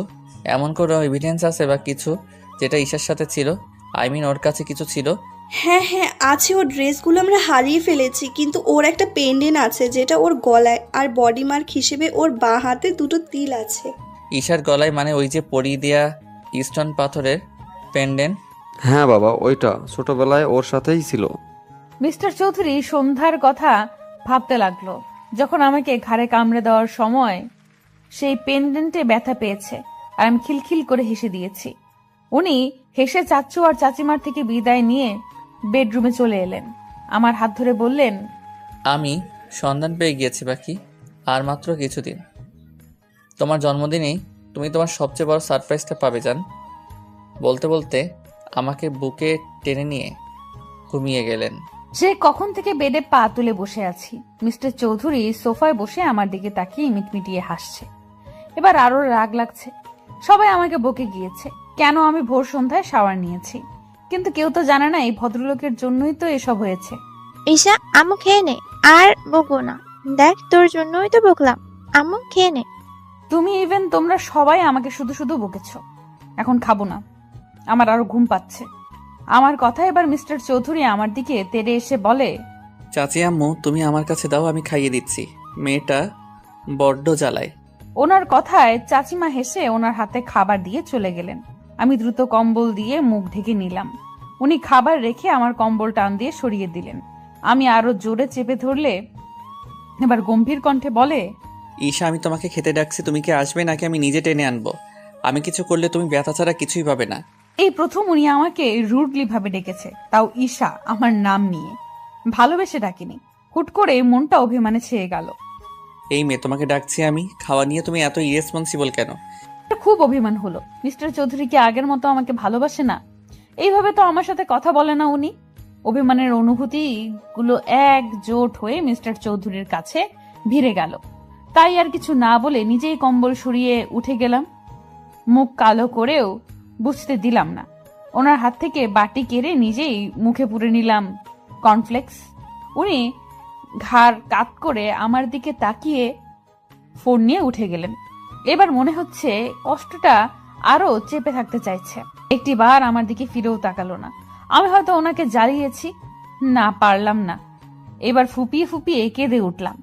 এমন কোনো এভিডেন্স আছে বা কিছু যেটা ঈশার সাথে ছিল? ওর কাছে কিছু ছিল? হ্যাঁ হ্যাঁ আছে, ওর ড্রেসগুলো আমরা হারিয়ে ফেলেছি, কিন্তু ওর একটা পেন্ডেন্ট আছে যেটা ওর গলায়, আর বডি মার্ক হিসেবে ওর বাঁ হাতে 2টো তিল আছে। ঈশার গলায় মানে ওই যে পরি দেয়া স্টোন পাথরের পেন্ডেন্ট? হ্যাঁ বাবা, ওইটা ছোটবেলায় ওর সাথেই ছিল। মিস্টার চৌধুরী সন্ধ্যার কথা ভাবতে লাগলো, যখন আমাকে ঘাড়ে কামড়ে দেওয়ার সময় সেই পেন্ডেন্টে ব্যথা পেয়েছে, আর আমি খিলখিল করে হেসে দিয়েছি। উনি হেসে চাচু আর চাচিমার থেকে বিদায় নিয়ে বেডরুমে চলে এলেন। আমার হাত ধরে বললেন, আমি সন্ধান পেয়ে গিয়েছি বাকি, আর মাত্র কিছুদিন। তোমার জন্মদিনেই তুমি তোমার সবচেয়ে বড় সারপ্রাইজটা পাবে জান। বলতে বলতে আমাকে বুকে টেনে নিয়ে ঘুমিয়ে গেলেন। সে কখন থেকে বেডে পা তুলে বসে আছি। মিস্টার চৌধুরী সোফায় বসে আমার দিকে তাকিয়ে মিটমিটিয়ে হাসছে। এবার আরো রাগ লাগছে। সবাই আমাকে বকে গিয়েছে কেন আমি ভোর সন্ধ্যায় শাওয়ার নিয়েছি, কিন্তু কেউ তো জানে না এই ভদ্রলোকের জন্যই তো এসব হয়েছে। ঈশা, আম্মু খেয়ে নে, আর বকবো না। দেখ, তোর জন্যই তো বকলাম। আম্মু খেয়ে নে। তুমি ইভেন তোমরা সবাই আমাকে শুধু শুধু বকেছো। এখন খাবো না, আমার আরো ঘুম পাচ্ছে। আমার কথা এবার মিস্টার চৌধুরী আমার দিকে তেড়ে এসে বলে, চাচি আম্মু তুমি আমার কাছে দাও, আমি খাইয়ে দিচ্ছি। মেয়েটা বড্ড জ্বালায়। ওনার কথায় চাচিমা হেসে ওনার হাতে খাবার দিয়ে চলে গেলেন। আমি দ্রুত কম্বল দিয়ে মুখ ঢেকে নিলাম। উনি খাবার রেখে আমার কম্বল টান দিয়ে সরিয়ে দিলেন। আমি আরো জোরে চেপে ধরলে এবার গম্ভীর কণ্ঠে বলে, ঈশা, আমি তোমাকে খেতে ডাকছি, তুমি কি আসবে নাকি আমি নিজে টেনে আনবো? আমি কিছু করলে তুমি ব্যথা ছাড়া কিছুই পাবে না। এই প্রথম উনি আমাকে রুডলি ভাবে ডেকেছে, তাও ঈশা আমার নাম নিয়ে। ভালোবেসে ডাকিনি। হুট করে মনটা অভিমানে ছেয়ে গেল। এই মেয়ে, তোমাকে ডাকছি আমি, খাওয়া নিয়ে তুমি এত ইরেসপন্সিবল কেন? খুব অভিমান হলো। মিস্টার চৌধুরী কি আগের মতো আমাকে ভালোবাসে না? এইভাবে তো আমার সাথে কথা বলে না উনি। অভিমানের অনুভূতি গুলো একজোট হয়ে মিস্টার চৌধুরীর কাছে ভিড়ে গেল। তাই আর কিছু না বলে নিজেই কম্বল সরিয়ে উঠে গেলাম। মুখ কালো করেও বুঝতে দিলাম না। ওনার হাত থেকে বাটি কেড়ে নিজেই মুখে পুরে নিলাম কর্নফ্লেক্স। উনি ঘাড় কাত করে আমার দিকে তাকিয়ে ফোন নিয়ে উঠে গেলেন। এবার মনে হচ্ছে কষ্টটা আরো চেপে থাকতে চাইছে। একটি বার আমার দিকে ফিরেও তাকালো না। আমি হয়তো ওনাকে জ্বালিয়েছি, না পারলাম না। এবার ফুপিয়ে ফুপিয়ে কেঁদে উঠলাম।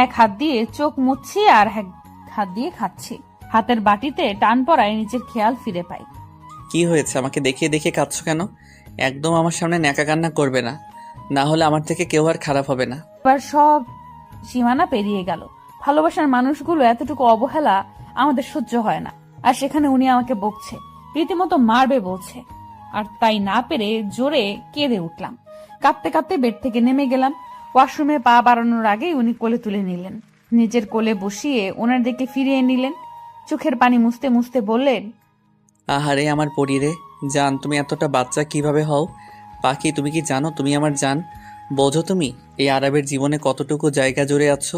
এক হাত দিয়ে চোখ মুছছি আর এক হাত দিয়ে খাচ্ছি। হাতের বাটিতে টান পড়ায় নিজের খেয়াল ফিরে পাই। কি হয়েছে? আমাকে দেখিয়ে দেখিয়ে কাঁদছো কেন? একদম আমার সামনে ন্যাকা কান্না করবে না, না হলে আমার থেকে কেউ আর খারাপ হবে না। এবার সব সীমানা পেরিয়ে গেল। ভালোবাসার মানুষগুলো এতটুকু অবহেলা আমাদের সহ্য হয় না। আর সেখানে উনি আমাকে বকছে, রীতিমতো মারবে বলছে। আর তাই না পেরে জোরে কেঁদে উঠলাম। কাঁদতে কাঁদতে বেড থেকে নেমে গেলাম। ওয়াশরুমে পা বাড়ানোর আগেই উনি কোলে তুলে নিলেন। নিজের কোলে বসিয়ে ওনার দিকে ফিরিয়ে নিলেন। চোখের পানি মুছতে মুছতে বললেন, আহারে আমার পরিরে জান, তুমি এতটা বাচ্চা কিভাবে হও? পাখি, তুমি কি জানো তুমি আমার জান? বোঝো তুমি এই আরবের জীবনে কতটুকু জায়গা জুড়ে আছো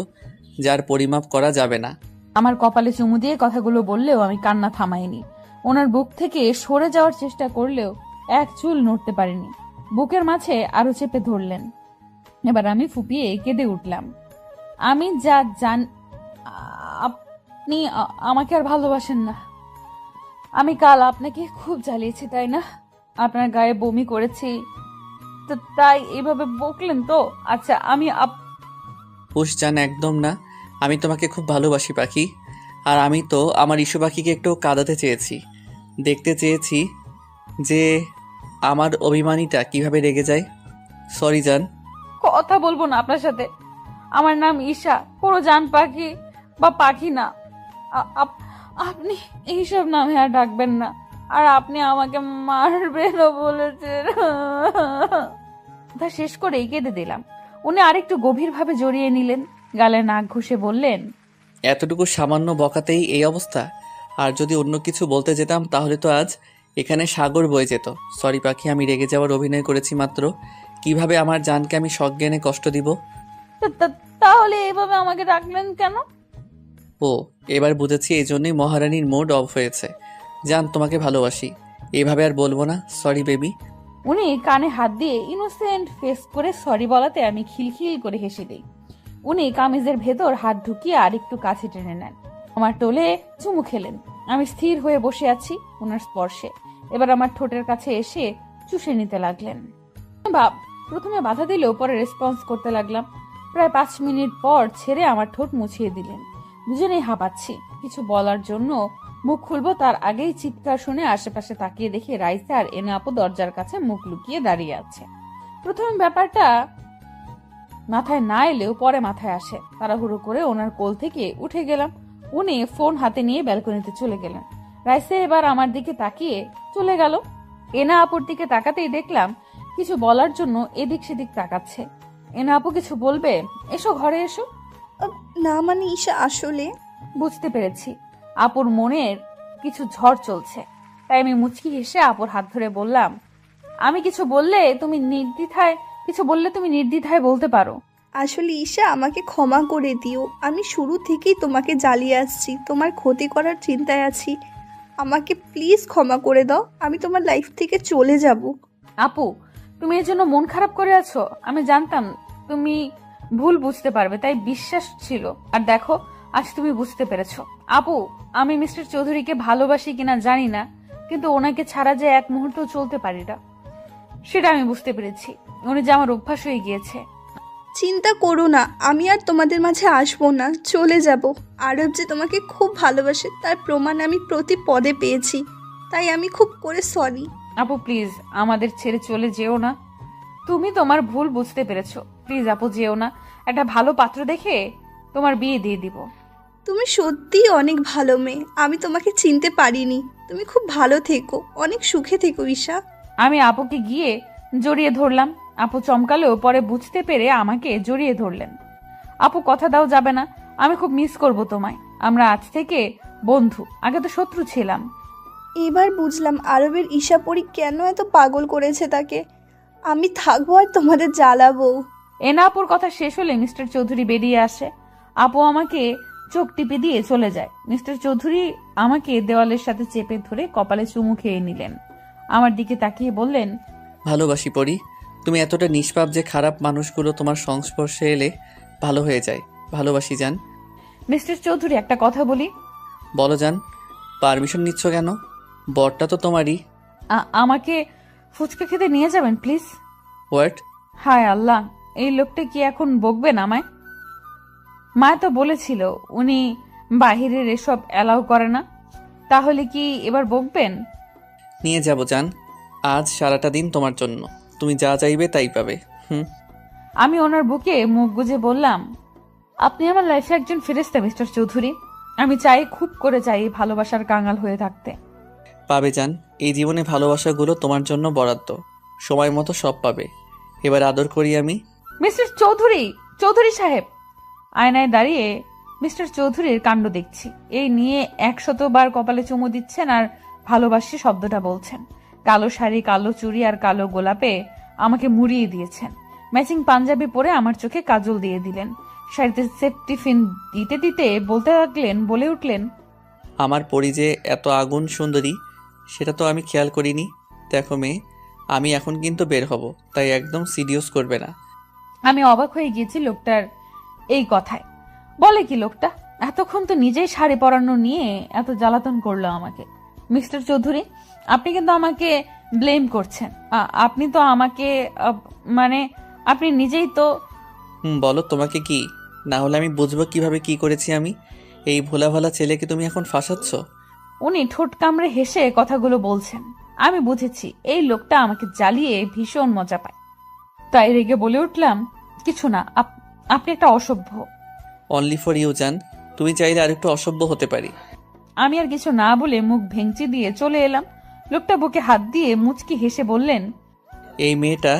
যার পরিমাপ করা যাবে না। আমার কপালে চুমু দিয়ে কথাগুলো বললেও আমি কান্না থামাইনি। ওনার বুক থেকে সরে যাওয়ার চেষ্টা করলেও এক চুল নড়তে পারিনি। বুকের মাঝে আরো চেপে ধরলেন। এবার আমি ফুপিয়ে কেঁদে উঠলাম। আমি যা জান, আপনি আমাকে আর ভালোবাসেন না। আমি কাল আপনাকে খুব জ্বালিয়েছি, তাই না? আপনার গায়ে বমি করেছি, তো তাই এইভাবে বকলেন তো? আচ্ছা, আমি হুশ জান, একদম না। আমি তোমাকে খুব ভালোবাসি পাখি। আর আমি তো আমার ইস্যু পাখিকে একটু কাঁদাতে চেয়েছি, দেখতে চেয়েছি যে আমার অভিমানীটা কিভাবে রেগে যায়। সরি জান। কথা বলবো না আপনার সাথে। আমার নাম ঈশা, কোনো জান পাখি বা পাখি না। আপনি এইসব নামে আর ডাকবেন না। আর আপনি আমাকে মারবেনও বলেছেন। তা শেষ করে কেঁদে দিলাম। উনি আরেকটু গভীরভাবে জড়িয়ে নিলেন, গালে নাক ঘষে বললেন, এতটুকু সামান্য বকাতেই এই অবস্থা? আর যদি অন্য কিছু বলতে যেতাম তাহলে তো আজ এখানে সাগর বয়ে যেত। সরি পাখি, আমি রেগে যাওয়ার অভিনয় করেছি মাত্র। কিভাবে আমার জানকে আমি সজ্ঞানে কষ্ট দিব? তাহলে এভাবে আমাকে ডাকলেন কেন? ও, এবার বুঝেছি, এই জন্যই মহারানীর মুড অফ হয়েছে। জান, তোমাকে ভালোবাসি, এভাবে আর বলবো না। Sorry baby. উনি কানে হাত দিয়ে ইনোসেন্ট ফেস করে সরি বলাতে আমি খিলখিল করে হেসে দিই। উনি কামিজের ভেতর হাত ঢুকিয়ে আরেকটু কাছে টেনে নেন। আমার টোলে চুমু খেলেন। আমি স্থির হয়ে বসে আছি ওনার স্পর্শে। এবার আমার ঠোঁটের কাছে এসে চুষে নিতে লাগলেন। প্রথমে বাধা দিলেও পরে রেসপন্স করতে লাগলাম। প্রায় 5 মিনিট পর ছেড়ে আমার ঠোঁট মুছিয়ে দিলেন। দুজনেই হাঁপাচ্ছি। কিছু বলার জন্য মুখ খুলবো তার আগেই চিৎকার শুনে আশেপাশে তাকিয়ে দেখি রাইসা আর এনা আপু দরজার কাছে মুখ লুকিয়ে দাঁড়িয়ে আছে। প্রথমে ব্যাপারটা মাথায় না এলেও পরে মাথায় আসে। তাড়াহুড়ো করে ওনার কোল থেকে উঠে গেলাম। উনি ফোন হাতে নিয়ে ব্যালকনিতে চলে গেলেন। রাইসা এবার আমার দিকে তাকিয়ে চলে গেল। এনা আপুর দিকে তাকাতেই দেখলাম কিছু বলার জন্য এদিক সেদিক তাকাচ্ছে। এনা আপু কিছু বলবে? এসো, ঘরে এসো। না মানে ঈশা আসলে বুঝতে পেরেছি আপুর মনের কিছু ঝড় চলছে, তাই আমি মুচকি হেসে আপুর হাত ধরে বললাম, আমি কিছু বললে তুমি নির্দ্বিধায় বলতে পারো। আসলে ঈশা আমাকে ক্ষমা করে দিও। আমি শুরু থেকেই তোমাকে জ্বালিয়ে আসছি, তোমার ক্ষতি করার চিন্তায় আছি। আমাকে প্লিজ ক্ষমা করে দাও, আমি তোমার লাইফ থেকে চলে যাব। আপু, তুমি এর জন্য মন খারাপ করে আছো? আমি জানতাম তুমি ভুল বুঝতে পারবে, তাই বিশ্বাস ছিল। আর দেখো, আজ তুমি বুঝতে পেরেছো। আপু, আমি মিস্টার চৌধুরীকে ভালোবাসি কিনা জানি না, কিন্তু ওনাকে ছাড়া যে এক মুহূর্ত চলতে পারি না, সেটা আমি বুঝতে পেরেছি। উনি যে আমার অভ্যাস হয়ে গিয়েছে। চিন্তা করো না, আমি আর তোমাদের মাঝে আসবো না, চলে যাব। আরব যে তোমাকে খুব ভালোবাসে তার প্রমাণ আমি প্রতি পদে পেয়েছি, তাই আমি খুব করে সরি। আপু প্লিজ, আমাদের ছেড়ে চলে যেও না। তুমি তোমার ভুল বুঝতে পেরেছো। প্লিজ আপু, যেও না। একটা ভালো পাত্র দেখে তোমার বিয়ে দিয়ে দিব। তুমি সত্যিই অনেক ভালো মেয়ে, আমি তোমাকে চিনতে পারিনি। তুমি খুব ভালো থেকো, অনেক সুখে থেকো ঈশা। আমি আপুকে গিয়ে জড়িয়ে ধরলাম। আপু চমকালেও পরে বুঝতে পেরে আমাকে জড়িয়ে ধরলেন। আপু, কথা দাও যাবে না। আমি খুব মিস করব তোমায়। আমরা আজ থেকে বন্ধু, আগে তো শত্রু ছিলাম। এবার বুঝলাম আরবের ঈশা পরি কেন এত পাগল করেছে তাকে। আমি থাকবো আর তোমাদের জ্বালাবো। এনা আপুর কথা শেষ হলে মিস্টার চৌধুরী বেরিয়ে আসে। আপু আমাকে চোখ টিপে দিয়ে চলে যায়। মিস্টার চৌধুরী আমাকে দেওয়ালের সাথে চেপে ধরে কপালে চুমু খেয়ে নিলেন। আমার দিকে তাকিয়ে বললেন, ভালোবাসি পরি। তুমি এতটা নিষ্পাপ যে খারাপ মানুষগুলো তোমার সংস্পর্শে এলে ভালো হয়ে যায়। ভালোবাসি জান। মিস্টার চৌধুরী, একটা কথা বলি। বলো জান। পারমিশন নিচ্ছ কেন? বরটা তো তোমারই। আমাকে ফুচকা খেতে নিয়ে যাবেন প্লিজ। হোয়াট? হায় আল্লাহ, এই লোকটা কি এখন বকবেন আমায়? মা তো বলেছিল উনি বাহিরের এসব অ্যালাউ করে না। তাহলে কি এবার বকবেন? নিয়ে যাব জান। আজ সারাটা দিন তোমার জন্য। তুমি যা চাইবে তাই পাবে। আমি ওনার বুকে মুখ গুজে বললাম, আপনি আমার লাইফে একজন ফেরেশতা মিস্টার চৌধুরী। আমি চাই, খুব করে চাই ভালোবাসার কাঙাল হয়ে থাকতে। পাবে জান। এই জীবনে ভালোবাসাগুলো তোমার জন্য বরাদ্দ। সময় মতো সব পাবে। এবার আদর করি আমি। মিস্টার চৌধুরী, চৌধুরী সাহেব। আয়নায় দাঁড়িয়ে মিস্টার চৌধুরীর কাণ্ড দেখছি। এই নিয়ে 100বার কপালে চুমু দিচ্ছেন আর ভালোবাসি শব্দটা বলছেন। কালো শাড়ি, কালো চুড়ি আর কালো গোলাপে আমাকে মুড়িয়ে দিয়েছেন। ম্যাচিং পাঞ্জাবি পরে আমার চোখে কাজল দিয়ে দিলেন। শাড়িতে সেফ টিফিন দিতে দিতে বলে উঠলেন, আমার পরি যে এত আগুন সুন্দরী সেটা তো আমি খেয়াল করিনি। দেখো মেয়ে, আমি এখন কিন্তু বের হব, তাই একদম সিরিয়াস করবে না। আমি অবাক হয়ে গিয়েছি লোকটার এই কথায়। বলে কি লোকটা? এতক্ষণ তো নিজেই শাড়ি পরানো নিয়ে এত জ্বালাতন করলো আমাকে। মিস্টার চৌধুরী, আপনি কিন্তু আমাকে ব্লেম করছেন। আপনি তো আমাকে মানে আপনি নিজেই তো। বলো তোমাকে কি? না হলে আমি বুঝবো কিভাবে কি করেছি আমি। এই ভোলা ভালা ছেলেকে তুমি এখন ফাঁসাচ্ছ। উনি ঠোঁট কামড়ে হেসে কথাগুলো বলছেন। আমি বুঝেছি এই লোকটা আমাকে জ্বালিয়ে ভীষণ মজা পায়। তাই রেগে বলে উঠলাম, কিছু না, আপনি একটা অসভ্য। অনলি ফর ইউ জান। তুমি চাইলে আরেকটু অসভ্য হতে পারি। আমি আর কিছু না বলে মুখ ভেঙচি দিয়ে চলে এলাম। লোকটা বুকে হাত দিয়ে মুচকি হেসে বললেন, এই মেয়েটা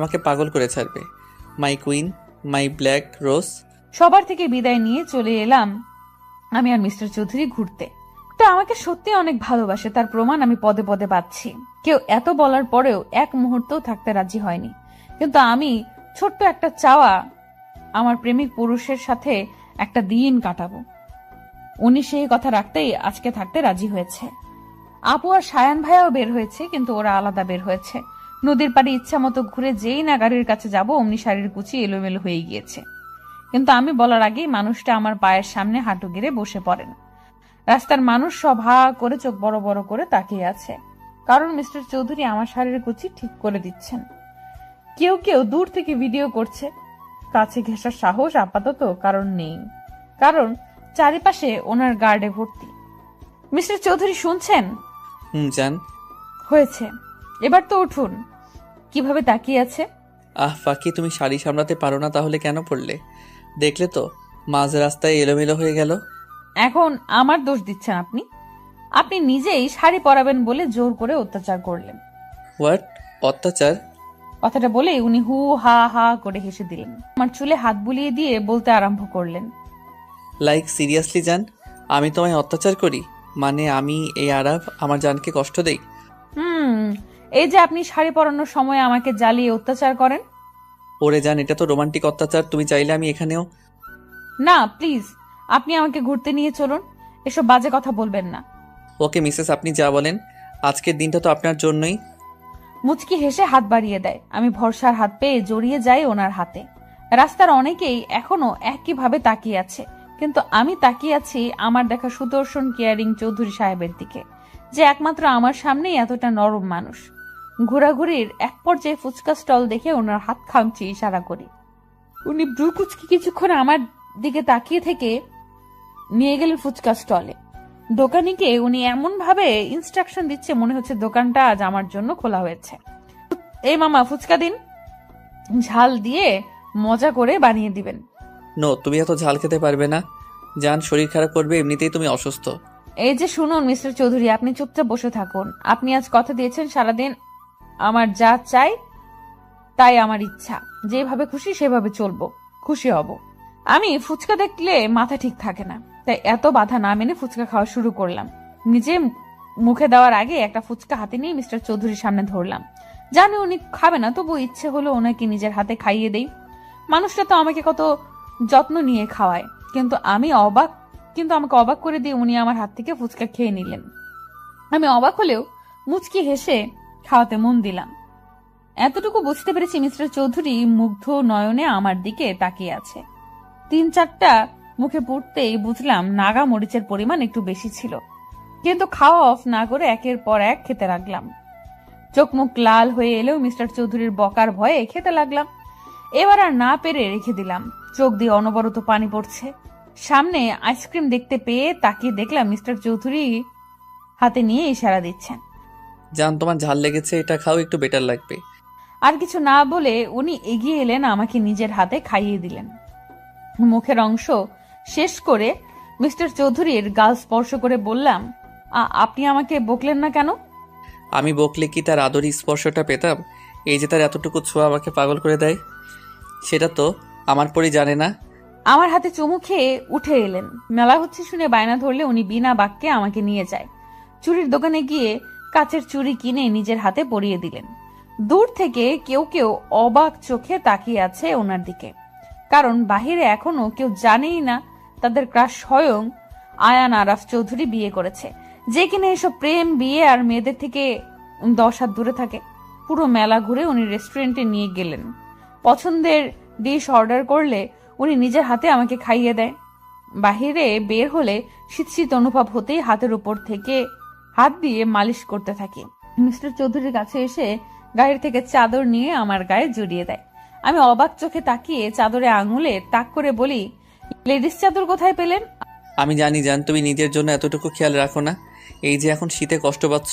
আমাকে পাগল করে ছাড়বে। মাই কুইন, মাই ব্ল্যাক রোজ। সবার থেকে বিদায় নিয়ে চলে এলাম আমি আর মিস্টার চৌধুরী ঘুরতে। তা আমাকে সত্যি অনেক ভালোবাসে, তার প্রমাণ আমি পদে পদে পাচ্ছি। কেউ এত বলার পরেও এক মুহূর্তও থাকতে রাজি হয়নি। কিন্তু আমি ছোট্ট একটা চাওয়া, আমার প্রেমিক পুরুষের সাথে একটা দিন কাটাবো। উনি সেই কথা রাখতেই আজকে থাকতে রাজি হয়েছে। আপু আর সায়ান ভাইয়াও বের হয়েছে, কিন্তু ওরা আলাদা বের হয়েছে। নদীর পাড়ে ইচ্ছা মতো ঘুরে যেই না গাড়ির কাছে যাব, অমনি শাড়ির কুচি এলোমেলো হয়ে গিয়েছে। কিন্তু আমি বলার আগেই মানুষটা আমার পায়ের সামনে হাঁটু গেড়ে বসে পড়েন। রাস্তার মানুষ সব হা করে চোখ বড় বড় করে তাকিয়ে আছে, কারণ মিস্টার চৌধুরী আমার শাড়ির কুচি ঠিক করে দিচ্ছেন। কেউ কেউ দূর থেকে ভিডিও করছে। কাছে ঘেঁষার সাহস আপাতত কারণ নেই, কারণ চারিপাশে ওনার গার্ডে ভর্তি। মিস্টার চৌধুরী শুনছেন? জান। হয়েছে, এবার তো উঠুন। কিভাবে তাকিয়ে আছে। ফাঁকি, তুমি শাড়ি সামলাতে পারো না তাহলে কেন পড়লে? দেখলে তো মাঝ রাস্তায় এলোমেলো হয়ে গেল। এখন আমার দোষ দিচ্ছেন আপনি। আপনি নিজেই শাড়ি পরাবেন বলে জোর করে অত্যাচার করলেন। হোয়াট? অত্যাচার? কথাটা বলে উনি হু হা হা করে হেসে দিলেন। আমার চুলে হাত বুলিয়ে দিয়ে বলতে আরম্ভ করলেন, লাইক সিরিয়াসলি জান, আমি তোমায় অত্যাচার করি? মানে আমি এই আরাফ আমার জানকে কষ্ট দেই? এই যে আপনি শাড়ি পরানোর সময় আমাকে জ্বালিয়ে অত্যাচার করেন। ওরে জান, এটা তো রোমান্টিক অত্যাচার। তুমি চাইলে আমি এখানেও। না প্লিজ, আপনি আমাকে ঘুরতে নিয়ে চলুন। এসব বাজে কথা বলবেন না। ওকে মিসেস, আপনি যা বলেন। আজকের দিনটা তো আপনার জন্যই। মুচকি হেসে হাত বাড়িয়ে দেয়। আমি ভরসার হাত পেয়ে জড়িয়ে যাই ওনার হাতে। রাস্তার অনেকেই এখনো একইভাবে তাকিয়ে আছে, কিন্তু আমি তাকিয়ে আছি আমার দেখা সুদর্শন কেয়ারিং চৌধুরী সাহেবের দিকে, যে একমাত্র আমার সামনেই এতটা নরম মানুষ। ঘোরাঘুরির এক পর্যায়ে ফুচকা স্টল দেখে ওনার হাত খামচি ইশারা করি। উনি ব্রু কুচকি কিছুক্ষণ আমার দিকে তাকিয়ে থেকে নিয়ে গেলেন ফুচকা স্টলে। দোকানিকে উনি এমন ভাবে ইনস্ট্রাকশন দিচ্ছে মনে হচ্ছে দোকানটা আজ আমার জন্য খোলা হয়েছে। এই মামা, ফুচকা দিন, ঝাল দিয়ে মজা করে বানিয়ে দিবেন। নো, তুমি এত ঝাল খেতে পারবে না জান, শরীর খারাপ করবে, এমনিতেই তুমি অসুস্থ। এই যে শুনুন মিস্টার চৌধুরী, আপনি চুপচাপ বসে থাকুন। আপনি আজ কথা দিয়েছেন সারাদিন আমার যা চাই তাই আমার ইচ্ছা, যেভাবে খুশি সেভাবে চলবো, খুশি হব। আমি ফুচকা দেখলে মাথা ঠিক থাকে না, তাই এত বাধা না মেনে ফুচকা খাওয়া শুরু করলাম। নিজে মুখে দেওয়ার আগে একটা ফুচকা হাতে নিয়ে মিস্টার চৌধুরীর সামনে ধরলাম। জানি উনি খাবে না, তবু ইচ্ছে হলো ওনাকে নিজের হাতে খাইয়ে দেই। মানুষটা তো আমাকে কত যত্ন নিয়ে খাওয়ায়, কিন্তু আমাকে অবাক করে দিয়ে উনি আমার হাত থেকে ফুচকা খেয়ে নিলেন। আমি অবাক হলেও মুচকি হেসে খাওয়াতে মন দিলাম। এতটুকু বুঝতে পেরেছি মিস্টার চৌধুরী মুগ্ধ নয়নে আমার দিকে তাকিয়ে আছে। 3-4টা মুখে পুড়তেই বুঝলাম নাগা মরিচের পরিমাণ একটু বেশি ছিল, কিন্তু খাওয়া অফ না করে একের পর এক খেতে লাগলাম। চোখ মুখ লাল হয়ে এলেও মিস্টার চৌধুরীর বকার ভয়ে খেতে লাগলাম। এবার আর না পেরে রেখে দিলাম। চোখ দিয়ে অনবরত পানি পড়ছে। সামনে আইসক্রিম দেখতে পেয়ে তাকিয়ে দেখলাম মিস্টার চৌধুরী হাতে নিয়ে ইশারা দিচ্ছেন। জান, তোমার ঝাল লেগেছে, এটা খাও, একটু বেটার লাগবে। আর কিছু না বলে উনি এগিয়ে এলেন, আমাকে নিজের হাতে খাইয়ে দিলেন। মুখের অংশ শেষ করে মিস্টার চৌধুরীর গাল স্পর্শ করে বললাম, আপনি আমাকে বকলেন না কেন? আমি বকলে কি তার আদরি স্পর্শটা পেতাম? এই যে তার এতটুকু ছোঁয়া আমাকে পাগল করে দেয়, সেটা তো আমার পরই জানে না। আমার হাতে চুমু খেয়ে উঠে এলেন। মেলা হচ্ছে শুনে বায়না ধরলে উনি বিনা বাক্যে আমাকে নিয়ে যায়। চুরির দোকানে গিয়ে কাচের চুড়ি কিনে নিজের হাতে পরিয়ে দিলেন। দূর থেকে কেউ কেউ অবাক চোখে তাকিয়ে আছে ওনার দিকে, কারণ বাহিরে এখনো কেউ জানেই না তাদের ক্রাশ স্বয়ং আয়ান আরাফ চৌধুরী বিয়ে করেছে, যে কিনা এসব প্রেম বিয়ে আর মেয়েদের থেকে 10 হাত দূরে থাকে। পুরো মেলা ঘুরে উনি রেস্টুরেন্টে নিয়ে গেলেন। পছন্দের ডিশ অর্ডার করলে উনি নিজের হাতে আমাকে খাইয়ে দেয়। বাহিরে বের হলে শীত শীত অনুভব হতেই হাতের উপর থেকে হাত দিয়ে মালিশ করতে থাকি। মিস্টার চৌধুরীর কাছে এসে গায়ের থেকে চাদর নিয়ে আমার গায়ে জড়িয়ে দেয়। আমি অবাক চোখে তাকিয়ে চাদরে আঙুলে তাক করে বলি, লেডিস চাদর কোথায় পেলেন? আমি জানি জান, তুমি নিজের জন্য এতটুকু খেয়াল রাখো না। এই যে এখন শীতে কষ্ট পাচ্ছ,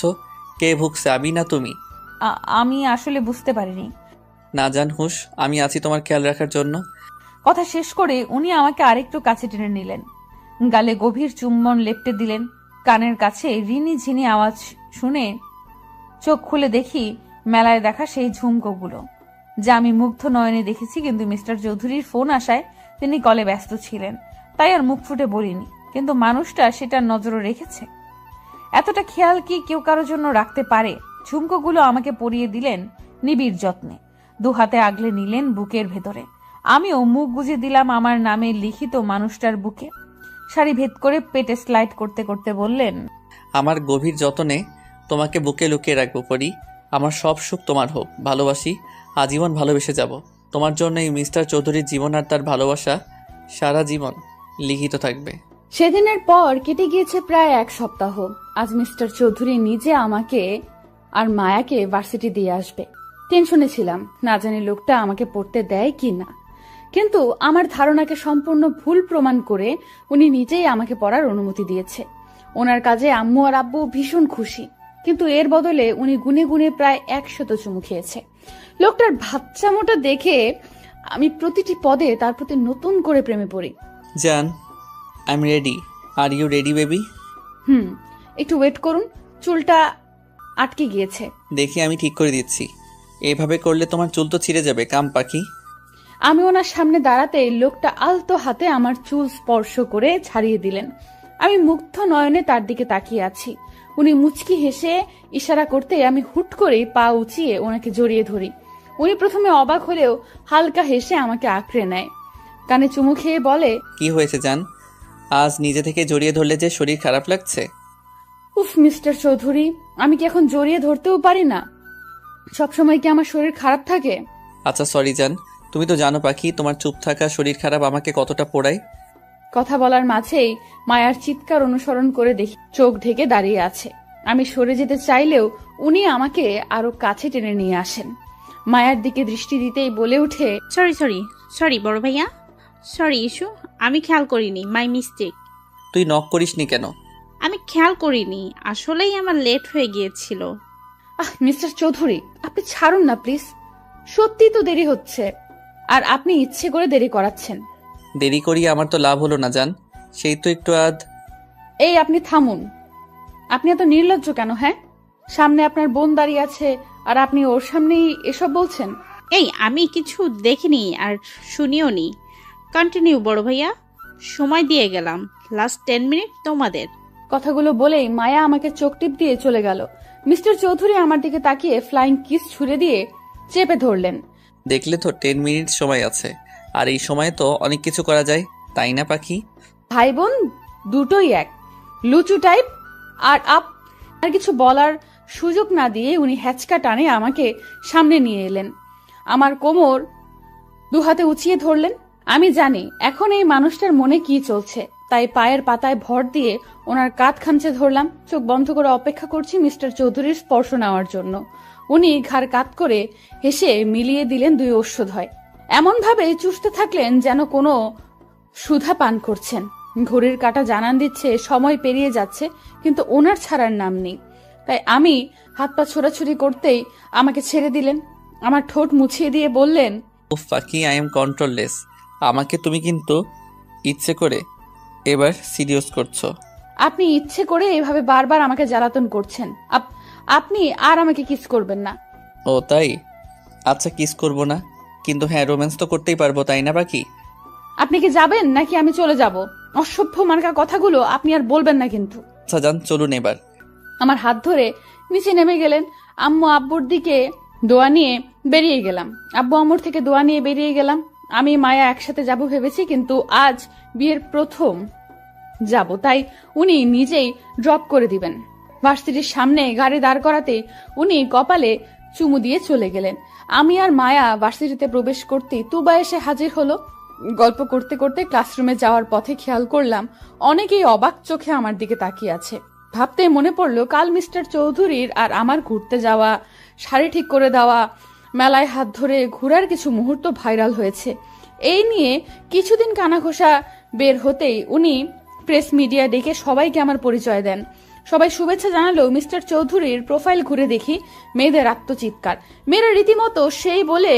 কে ভুগছে, আমি না তুমি? আমি আসলে বুঝতে পারিনি। না জান হুশ, আমি আছি তোমার খেয়াল রাখার জন্য। কথা শেষ করে উনি আমাকে আরেকটু কাছে টেনে নিলেন, গালে গভীর চুম্বন লেপটে দিলেন। কানের কাছে রিনি ঝিনি আওয়াজ শুনে চোখ খুলে দেখি মেলায় দেখা সেই ঝুমকোগুলো, যা আমি মুগ্ধ নয়নে দেখেছি, কিন্তু মিস্টার চৌধুরীর ফোন আসায় তিনি কলে ব্যস্ত ছিলেন, তাই আর মুখ ফুটে বলিনি। কিন্তু মানুষটা সেটা নজরে রেখেছে। এতটা খেয়াল কি কেউ কারোর জন্য রাখতে পারে? ঝুমকোগুলো আমাকে পরিয়ে দিলেন নিবিড় যত্নে, 2 হাতে আগলে নিলেন বুকের ভেতরে। আমিও মুখ গুজে দিলাম আমার নামে লিখিত মানুষটার বুকে। শাড়ি ভেদ করে পেটে স্লাইড করতে করতে বললেন, আমার গভীর যতনে তোমাকে বুকে লুকিয়ে রাখবো পরি। আমার সব সুখ তোমার হোক, ভালোবাসি, আজীবন ভালোবেসে যাব। তোমার জন্য এই মিস্টার চৌধুরীর জীবন আর তার ভালোবাসা সারা জীবন লিখিত থাকবে। সেদিনের পর কেটে গিয়েছে প্রায় 1 সপ্তাহ। আজ মিস্টার চৌধুরী নিজে আমাকে আর মায়াকে ভার্সিটি দিয়ে আসবে। টেনশনে ছিলাম, না জানি লোকটা আমাকে পড়তে দেয় কি না। কিন্তু আমার ধারণাকে সম্পূর্ণ ভুল প্রমাণ করে উনি নিজেই আমাকে পড়ার অনুমতি দিয়েছে। ওনার কাজে আম্মু আর আব্বু ভীষণ খুশি, কিন্তু এর বদলে উনি গুনে গুনে প্রায় 100 চুমু খেয়েছে। লোকটার বাচ্চামোটা দেখে আমি প্রতিটি পদে তার প্রতি নতুন করে প্রেমে পড়ি। জান, I am ready. Are you ready baby? একটু ওয়েট করুন, চুলটা আটকে গিয়েছে। দেখি আমি ঠিক করে দিচ্ছি। এভাবে করলে তোমার চুল তো ছিঁড়ে যাবে কাম পাখি। আমি ওনার সামনে দাঁড়াতে লোকটা আলতো হাতে আমার চুল স্পর্শ করে ছাড়িয়ে দিলেন। আমি মুগ্ধ নয়নে তার দিকে তাকিয়ে আছি। উনি মুচকি হেসে ইশারা করতে আমি হুট করে পা উঁচিয়ে ওনাকে জড়িয়ে ধরি। উনি প্রথমে অবাক হলেও হালকা হেসে আমাকে আঁকড়ে নেয়, কানে চুমু খেয়ে বলে, কি হয়েছে জান? আজ নিজে থেকে জড়িয়ে ধরলে যে শরীর খারাপ লাগছে? উফ মিস্টার চৌধুরী, আমি কি এখন জড়িয়ে ধরতেও পারি না? সবসময় কি আমার শরীর খারাপ থাকে? আচ্ছা সরি জান, তুমি তো জানো পাখি তোমার চুপ থাকা শরীর খারাপ আমাকে কতটা পোড়ায়। কথা বলার মাঝেই মায়ার চিৎকার অনুসরণ করে দেখি চোখ ঢেকে দাঁড়িয়ে আছে। আমি সরে যেতে চাইলেও উনি আমাকে আরো কাছে টেনে নিয়ে আসেন। মায়ার দিকে দৃষ্টি দিতেই বলে উঠে, সরি সরি সরি বড় ভাইয়া, সরি ইস্যু, আমি খেয়াল করিনি, মাই মিস্টেক। তুই নক করিসনি কেন? আমি খেয়াল করিনি, আসলেই আমার লেট হয়ে গিয়েছিল। মিস্টার চৌধুরী, আপনি ছাড়ুন না প্লিজ, সত্যি তো দেরি হচ্ছে, আর আপনি ইচ্ছে করে দেরি করাচ্ছেন। দেরি করিয়ে আমার তো লাভ হলো না জান, সেই তো একটু এই আপনি থামুন, আপনি এত নির্লজ্জ কেন? হ্যাঁ, সামনে আপনার বোন দাঁড়িয়ে আছে আর আপনি ওর সামনেই এসব বলছেন। এই আমি কিছু দেখিনি আর শুনিও নি। কন্টিনিউ বড় ভাইয়া, সময় দিয়ে গেলাম, লাস্ট 10 মিনিট তোমাদের। কথাগুলো বলেই মায়া আমাকে চোখ টিপ দিয়ে চলে গেল। মিস্টার চৌধুরী আমার দিকে তাকিয়ে ফ্লাইং কিস ছুড়ে দিয়ে চেপে ধরলেন। দেখলে তো 10 মিনিট সময় আছে, আর এই সময় তো অনেক কিছু করা যায়, তাই না পাখি? ভাই বোন দুটোই এক, লুচু টাইপ। আর কিছু বলার সুযোগ না দিয়ে উনি হ্যাচকা টানে আমাকে সামনে নিয়ে এলেন। আমার কোমর দুহাতে উঁচিয়ে ধরলেন। আমি জানি এখন এই মানুষটার মনে কি চলছে, তাই পায়ের পাতায় ভর দিয়ে ওনার কাঁধ খামচে ধরলাম। চোখ বন্ধ করে অপেক্ষা করছি মিস্টার চৌধুরীর স্পর্শ নেওয়ার জন্য। উনি ঘাড় কাত করে হেসে মিলিয়ে দিলেন 2 ওষ্ঠধয়, এমন ভাবে চুষতে থাকলেন যেন কোনো সুধা পান করছেন। ঘড়ির কাঁটা জানান দিচ্ছে সময় পেরিয়ে যাচ্ছে, কিন্তু ওনার ছাড়ার নাম নেই। তাই আমি হাত পা ছোড়াছুড়ি করতেই আমাকে ছেড়ে দিলেন। আমার ঠোঁট মুছিয়ে দিয়ে বললেন, উফ পাখি, আই এম কন্ট্রোললেস। আমাকে তুমি কিন্তু ইচ্ছে করে এবার সিরিয়াস করছো। আপনি ইচ্ছে করে এভাবে বারবার আমাকে জ্বালাতন করছেন। আপনি আর আমাকে কিস করবেন না। ও তাই? আচ্ছা কিস করব না, কিন্তু হ্যাঁ রোম্যান্স তো করতেই পারবো, তাই না পাখি? আপনি কি যাবেন নাকি আমি চলে যাব? অসভ্য মার্কা কথাগুলো আপনি আর বলবেন না কিন্তু। আচ্ছা যান, চলুন এবার। আমার হাত ধরে নিচে নেমে গেলেন। আম্মু আব্বুর দিকে দোয়া নিয়ে বেরিয়ে গেলাম। আব্বু আম্মুর থেকে দোয়া নিয়ে বেরিয়ে গেলাম। আমি মায়া একসাথে যাব ভেবেছি, কিন্তু আজ বিয়ের প্রথম যাব, তাই উনি নিজেই ড্রপ করে দিবেন। ভার্সিটির সামনে গাড়ি দাঁড় করাতে উনি কপালে চুমু দিয়ে চলে গেলেন। আমি আর মায়া ভার্সিটিতে প্রবেশ করতেই তুবা এসে হাজির হলো। গল্প করতে করতে ক্লাসরুমে যাওয়ার পথে খেয়াল করলাম অনেকেই অবাক চোখে আমার দিকে তাকিয়ে আছে। ভাবতে মনে পড়লো কাল মিস্টার চৌধুরীর আর আমার ঘুরতে যাওয়া, শাড়ি ঠিক করে দেওয়া, মেলায় হাত ধরে ঘোরার কিছু মুহূর্ত ভাইরাল হয়েছে। এই নিয়ে কিছুদিন কানাঘোষা বের হতেই উনি প্রেস মিডিয়া ডেকে সবাইকে আমার পরিচয় দেন। সবাই শুভেচ্ছা জানালেও মিস্টার চৌধুরীর প্রোফাইল ঘুরে দেখি মেয়েদের আত্মচিৎকার। মেয়েরা রীতিমতো সেই বলে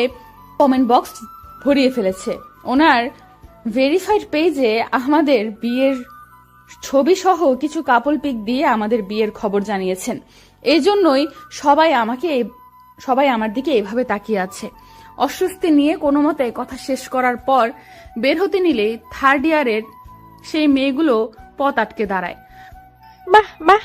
কমেন্ট বক্স ভরিয়ে ফেলেছে। ওনার ভেরিফাইড পেজে আমাদের বিয়ের ছবি সহ কিছু কাপল পিক দিয়ে আমাদের বিয়ের খবর জানিয়েছেন। এই জন্যই সবাই আমার দিকে এভাবে তাকিয়ে আছে। অস্বস্তি নিয়ে কোনো মতে কথা শেষ করার পর বের হতে নিলে 3rd ইয়ারের সেই মেয়েগুলো পথ আটকে দাঁড়ায়। বাহ বাহ,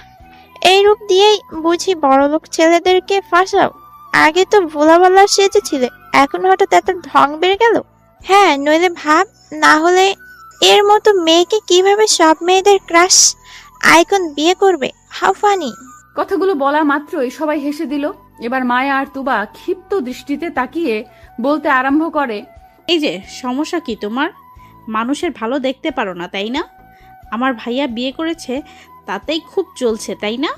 এই রূপ দিয়েই বুঝি বড়লোক ছেলেদেরকে ফাঁসাও? আগে তো ভোলাবালা সেজেছিলে, এখন হঠাৎ এত ঢং বেড়ে গেল। হ্যাঁ, নইলে ভাব, না হলে এর মতো মেয়েকে কিভাবে সব মেয়েদের ক্রাশ আইকন বিয়ে করবে? How funny. কথাগুলো বলা মাত্রই সবাই হেসে দিল। এবার মায়া আর তুবা ক্ষিপ্ত দৃষ্টিতে তাকিয়ে বলতে আরম্ভ করে, এই যে সমস্যা কি তোমার? মানুষের ভালো দেখতে পারো না, তাই না? আমার ভাইয়া বিয়ে করেছে, তাতেই খুব চলছে, তাই না?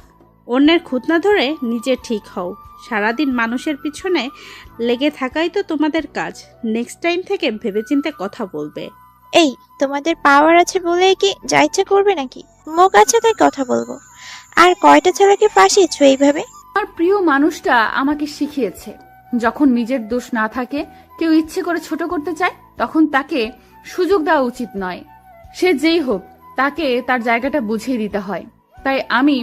অন্যের খুঁত না ধরে নিজে ঠিক হও। সারাদিন মানুষের পিছনে লেগে থাকাই তো তোমাদের কাজ। নেক্সট টাইম থেকে ভেবেচিন্তে কথা বলবে। এই তোমাদের পাওয়ার আছে বলেই কি যা ইচ্ছা করবে নাকি? মুখ আছে তাই কথা বলবো। আর কয়টা ছেলেকে ফাঁসিয়েছো এইভাবে? আমার প্রিয় মানুষটা আমাকে শিখিয়েছে, যখন নিজের দোষ না থাকে, কেউ ইচ্ছে করে ছোট করতে চায়, তখন তাকে সুযোগ দেওয়া উচিত নয়। সে যেই হোক, তাকে তার জায়গাটা বুঝিয়ে দিতে হয়। তাই আমি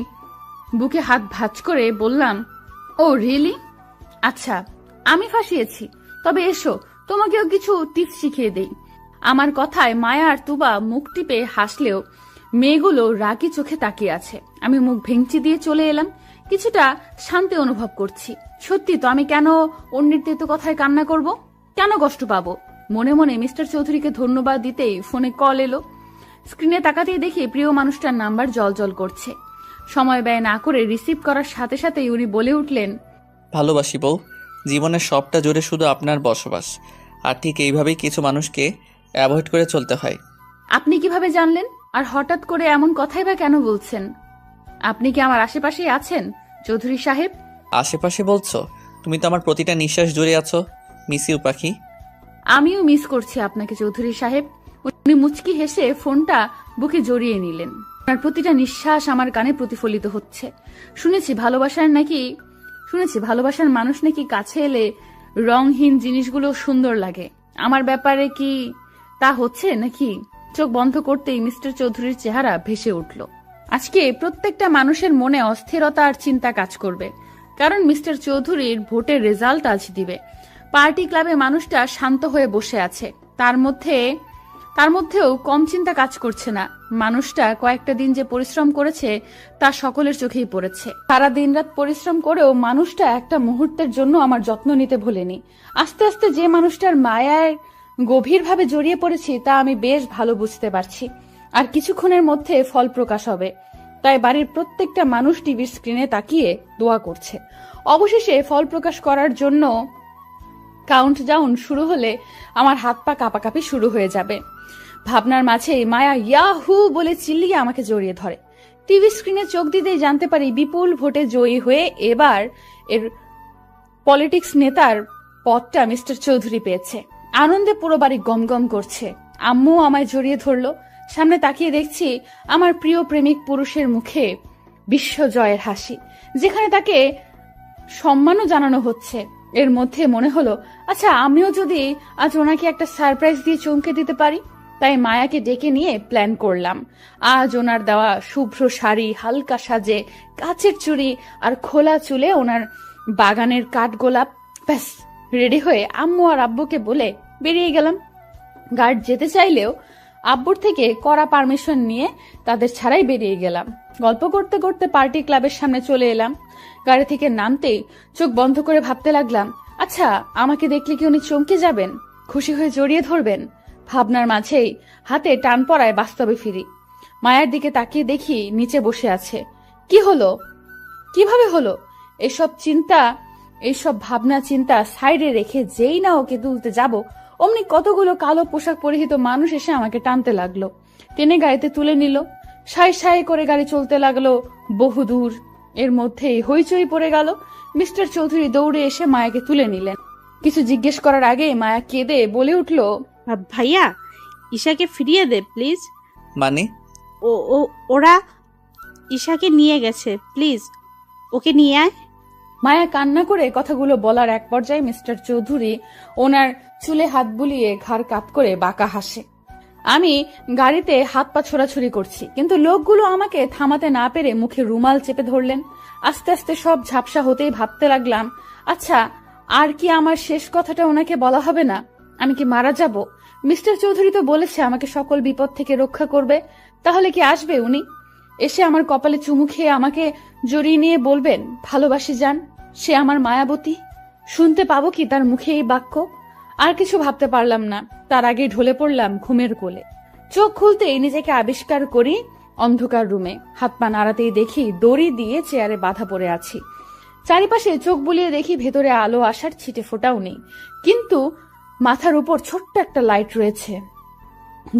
বুকে হাত ভাঁজ করে বললাম, ও রিয়েলি? আচ্ছা, আমি ফাঁসিয়েছি, তবে এসো তোমাকেও কিছু টিপস শিখিয়ে দেই। আমার কথায় মায়া আর তুবা মুখ টিপে হাসলেও মেয়েগুলো রাগী চোখে তাকিয়ে আছে। আমি মুখ ভেঙচি দিয়ে চলে এলাম। কিছুটা শান্তি অনুভব করছি। সত্যি তো, আমি কেন অন্যের তেতো কথায় কান্না করব? কেন কষ্ট পাবো? মনে মনে মিস্টার চৌধুরীকে ধন্যবাদ দিতেই ফোনে কল এলো। স্ক্রিনে তাকাতেই দেখি প্রিয় মানুষটার নাম্বার জলজল করছে। সময় ব্যয় না করে রিসিভ করার সাথে সাথেই উনি বলে উঠলেন, ভালোবাসি বউ, জীবনের সবটা জুড়ে শুধু আপনার বসবাস। আর ঠিক এইভাবেই কিছু মানুষকে অ্যাভয়েড করে চলতে হয়। আপনি কিভাবে জানলেন? আর হঠাৎ করে এমন কথাই বা কেন বলছেন? আপনি কি আমার আশেপাশেই আছেন চৌধুরী সাহেব? আশেপাশে বলছো? তুমি তো আমার প্রতিটা নিঃশ্বাস জুড়ে আছো। মিস ইউ পাখি। আমিও মিস করছি আপনাকে চৌধুরী সাহেব। উনি মুচকি হেসে ফোনটা বুকে জড়িয়ে নিলেন। আপনার প্রতিটা নিঃশ্বাস আমার কানে প্রতিফলিত হচ্ছে। শুনেছি ভালোবাসার মানুষ নাকি কাছে এলে রংহীন জিনিসগুলো সুন্দর লাগে। আমার ব্যাপারে কি তা হচ্ছে নাকি? চোখ বন্ধ করতেই মিস্টার চৌধুরীর চেহারা ভেসে উঠল। আজকে প্রত্যেকটা মানুষের মনে অস্থিরতা আর চিন্তা কাজ করবে, কারণ মিস্টার চৌধুরীর ভোটের রেজাল্ট আজ দিবে। পার্টি ক্লাবে মানুষটা শান্ত হয়ে বসে আছে। তার মধ্যেও কম চিন্তা কাজ করছে না। মানুষটা কয়েকটা দিন যে পরিশ্রম করেছে তা সকলের চোখেই পড়েছে। সারা দিন রাত পরিশ্রম করেও মানুষটা একটা মুহূর্তের জন্য আমার যত্ন নিতে ভোলেনি। আস্তে আস্তে যে মানুষটার মায়ায় গভীরভাবে জড়িয়ে পড়েছি তা আমি বেশ ভালো বুঝতে পারছি। আর কিছুক্ষণের মধ্যে ফল প্রকাশ হবে। তাই বাড়ির প্রত্যেকটা মানুষ টিভির স্ক্রিনে তাকিয়ে দোয়া করছে। অবশেষে ফল প্রকাশ করার জন্য কাউন্টডাউন শুরু হলে আমার হাত পা কাঁপাকাঁপি শুরু হয়ে যাবে। ভাবনার মাঝে মায়া ইয়াহু বলে চিল্লিয়ে আমাকে জড়িয়ে ধরে। টিভি স্ক্রিনে চোখ দিতেই জানতে পারি বিপুল ভোটে জয়ী হয়ে এবার এর পলিটিক্স নেতার পদটা মিস্টার চৌধুরী পেয়েছে। আনন্দে পুরো বাড়ি গমগম করছে। আম্মু আমায় জড়িয়ে ধরলো। সামনে তাকিয়ে দেখছি আমার প্রিয় প্রেমিক পুরুষের মুখে বিশ্বজয়ের হাসি, যেখানে তাকে সম্মানও জানানো হচ্ছে। এর মধ্যে মনে হলো, আচ্ছা আমিও যদি আজ ওনাকে একটা সারপ্রাইজ দিয়ে চমকে দিতে পারি। তাই মায়াকে ডেকে নিয়ে প্ল্যান করলাম। আজ ওনার দেওয়া শুভ্র শাড়ি, হালকা সাজে, কাচের চুড়ি আর খোলা চুলে ওনার বাগানের কাঠগোলাপ, ব্যাস রেডি হয়ে আম্মু আর আব্বুকে বলে বেরিয়ে গেলাম। গার্ড যেতে চাইলেও আব্বুর থেকে কড়া পারমিশন নিয়ে তাদের ছাড়াই বেরিয়ে গেলাম। গল্প করতে করতে পার্টি ক্লাবের সামনে চলে এলাম। গাড়ি থেকে নামতেই চোখ বন্ধ করে ভাবতে লাগলাম, আচ্ছা আমাকে দেখলে কি উনি চমকে যাবেন, খুশি হয়ে জড়িয়ে ধরবেন? ভাবনার মাঝেই হাতে টান পড়ায় বাস্তবে ফিরি। মায়ের দিকে তাকিয়ে দেখি নিচে বসে আছে। কি হলো? কিভাবে হলো? এইসব ভাবনা চিন্তা সাইডে রেখে যেই না ওকে তুলতে যাব, অমনি কতগুলো কালো পোশাক পরিহিত মানুষ এসে আমাকে টানতে লাগলো। টেনে গাড়িতে তুলে নিল। সাই সাই করে গাড়ি চলতে লাগলো বহুদূর। এর মধ্যেই হইচই পড়ে গেল। মিস্টার চৌধুরী দৌড়ে এসে মায়াকে তুলে নিলেন। কিছু জিজ্ঞেস করার আগে মায়া কেঁদে বলে উঠল, ভাইয়া, ঈশাকে ফিরিয়ে দে প্লিজ। মানে? ওরা ঈশাকে নিয়ে গেছে, প্লিজ ওকে নিয়ে আয়। মায়া কান্না করে কথাগুলো বলার এক পর্যায়ে মিস্টার চৌধুরী ওনার চুলে হাত বুলিয়ে ঘাড় কাত করে বাঁকা হাসে। আমি গাড়িতে হাত পা ছোড়াছুড়ি করছি, কিন্তু লোকগুলো আমাকে থামাতে না পেরে মুখে রুমাল চেপে ধরলেন। আস্তে আস্তে সব ঝাপসা হতেই ভাবতে লাগলাম, আচ্ছা আর কি আমার শেষ কথাটা ওনাকে বলা হবে না? আমি কি মারা যাব? মিস্টার চৌধুরী তো বলেছে আমাকে সকল বিপদ থেকে রক্ষা করবে। তাহলে কি আসবে উনি? এসে আমার কপালে চুমু খেয়ে আমাকে জড়িয়ে নিয়ে বলবেন ভালোবাসি যান, সে আমার মায়াবতী? শুনতে পাবো কি তার মুখে এই বাক্য? আর কিছু ভাবতে পারলাম না। তার আগে ঢলে পড়লাম ঘুমের কোলে। চোখ খুলতেই নিজেকে আবিষ্কার করি অন্ধকার রুমে। হাত পা নাড়াতেই দেখি দড়ি দিয়ে চেয়ারে বাঁধা পড়ে আছি। চারিপাশে চোখ বুলিয়ে দেখি ভেতরে আলো আসার ছিটে ফোটাও নেই, কিন্তু মাথার উপর ছোট্ট একটা লাইট রয়েছে,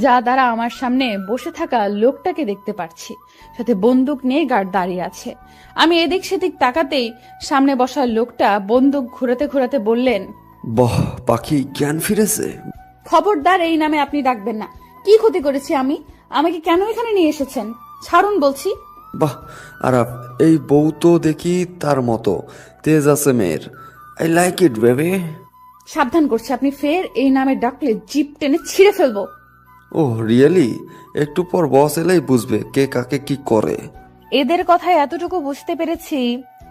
যা দ্বারা আমার সামনে বসে থাকা লোকটাকে দেখতে পাচ্ছি। সাথে বন্দুক নিয়ে গার্ড দাঁড়িয়ে আছে। আমি এদিক সেদিক তাকাতেই সামনে বসা লোকটা বন্দুক ঘুরাতে ঘুরাতে বললেন, বাহ, পাখি জ্ঞান ফিরেছে। খবরদার এই নামে আপনি ডাকবেন না। কি ক্ষতি করেছি আমি? আমাকে কেন এখানে নিয়ে এসেছেন? ছাড়ুন বলছি। বাহ আরাফ, এই বউ তো দেখি তার মতো তেজ আছে মেয়ের। I like it baby. সাবধান করছে, আপনি ফের এই নামে ডাকলে জিপ টেনে ছিঁড়ে ফেলবো। Oh really? একটু পর বস এলেই বুঝবে কে কাকে কি করে। এদের কথায় এতটুকু বুঝতে পেরেছি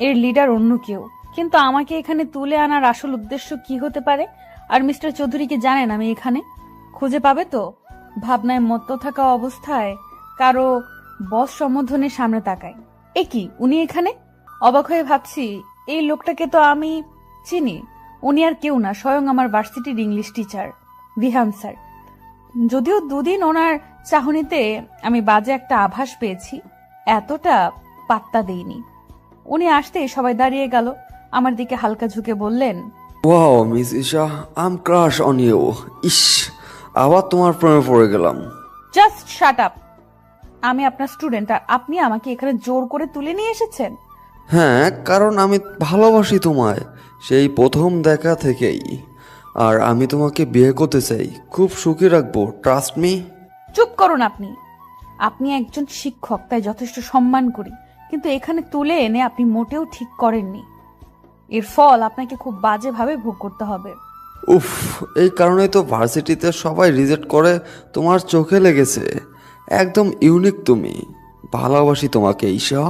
এর লিডার অন্য কেউ, কিন্তু আমাকে এখানে তুলে আনার আসল উদ্দেশ্য কি হতে পারে? আর মিস্টার চৌধুরীকে জানেন আমি এখানে? খুঁজে পাবে তো? ভাবনায় মত্ত থাকা অবস্থায় কারো বস সম্বোধনের সামনে তাকায়। এ কি, উনি এখানে? অবাক হয়ে ভাবছি এই লোকটাকে তো আমি চিনি। উনি আর কেউ না, স্বয়ং আমার ভার্সিটির ইংলিশ টিচার বিহান স্যার। যদিও দুদিন ওনার চাহনিতে আমি বাজে একটা আভাস পেয়েছি, এতটা পাত্তা দেইনি। উনি আসতেই সবাই দাঁড়িয়ে গেল, আমার দিকে হালকা ঝুঁকে বললেন, wow miss Isha, I am crush on you. ইস, আবার তোমার প্রেমে পড়ে গেলাম। Just shut up. আমি আপনার স্টুডেন্ট আর আপনি আমাকে এখানে জোর করে তুলে নিয়ে এসেছেন। হ্যাঁ, কারণ আমি ভালোবাসি তোমায় সেই প্রথম দেখা থেকেই। আর আমি তোমাকে বিয়ে করতে চাই, খুব সুখী রাখবো, ট্রাস্ট মি। চুপ করুন আপনি। আপনি একজন শিক্ষক, তাই যথেষ্ট সম্মান করি, কিন্তু এখানে তুলে এনে আপনি মোটেও ঠিক করেননি। এর ফল আপনাকে খুব বাজেভাবে ভোগ করতে হবে। উফ, এই কারণেই তো ভার্সিটিতে সবাই রিজেক্ট করে। তোমার চোখে লেগেছে, একদম ইউনিক তুমি। ভালোবাসি তোমাকে ঈশা।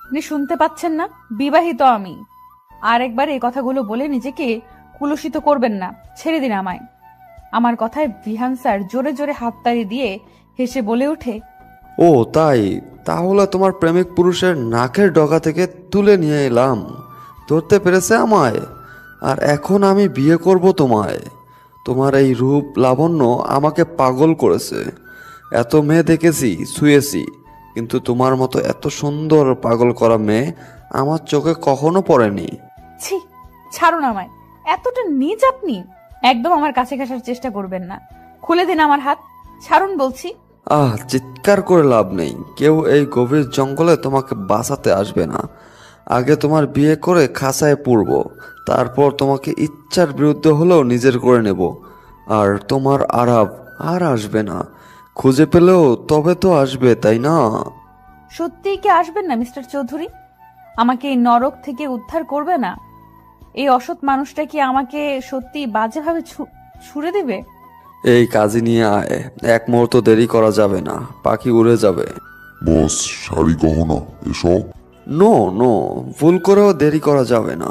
আপনি শুনতে পাচ্ছেন না? বিবাহিত আমি। আর একবার এই কথাগুলো বলে নিজেকে কুলুষিত করবেন না, ছেড়ে দিন আমায়। আমার কথায় বিহান স্যার জোরে জোরে হাততালি দিয়ে হেসে বলে ওঠে, ও তাই? তাহলে তোমার প্রেমিক পুরুষের নাকের ডগা থেকে তুলে নিয়ে এলাম, ধরতে পেরেছে আমায়। আর এখন আমি বিয়ে করব তোমায়। তোমার এই রূপ লাবণ্য আমাকে পাগল করেছে। এত মেয়ে দেখেছি, ছুঁয়েছি, কিন্তু তোমার মতো এত সুন্দর পাগল করা মেয়ে আমার চোখে কখনো পড়েনি। ছি, ছাড়ুন আমায়। এতটা নীচ আপনি? একদম আমার কাছে ঘেঁষার চেষ্টা করবেন না। খুলে দিন আমার হাত, ছাড়ুন বলছি। চিৎকার করে লাভ নেই, কেউ এই গভীর জঙ্গলে তোমাকে বাঁচাতে আসবে না। আগে তোমার বিয়ে করে খাঁচায় পুরব, তারপর তোমাকে ইচ্ছার বিরুদ্ধে হলেও নিজের করে নেব। আর তোমার আরাব আর আসবে না। খুঁজে পেলেও তবে তো আসবে, তাই না? সত্যিই কি আসবেন না মিস্টার চৌধুরী? আমাকে এই নরক থেকে উদ্ধার করবে না? এই অসৎ মানুষটা কি আমাকে সত্যি বাজেভাবে ছুড়ে দিবে? এই কাজে নিয়ে আয়, এক মুহূর্ত দেরি করা যাবে না, পাখি উড়ে যাবে। বস, শাড়ি গহনা এসব? নো নো, ভুল করেও দেরি করা যাবে না।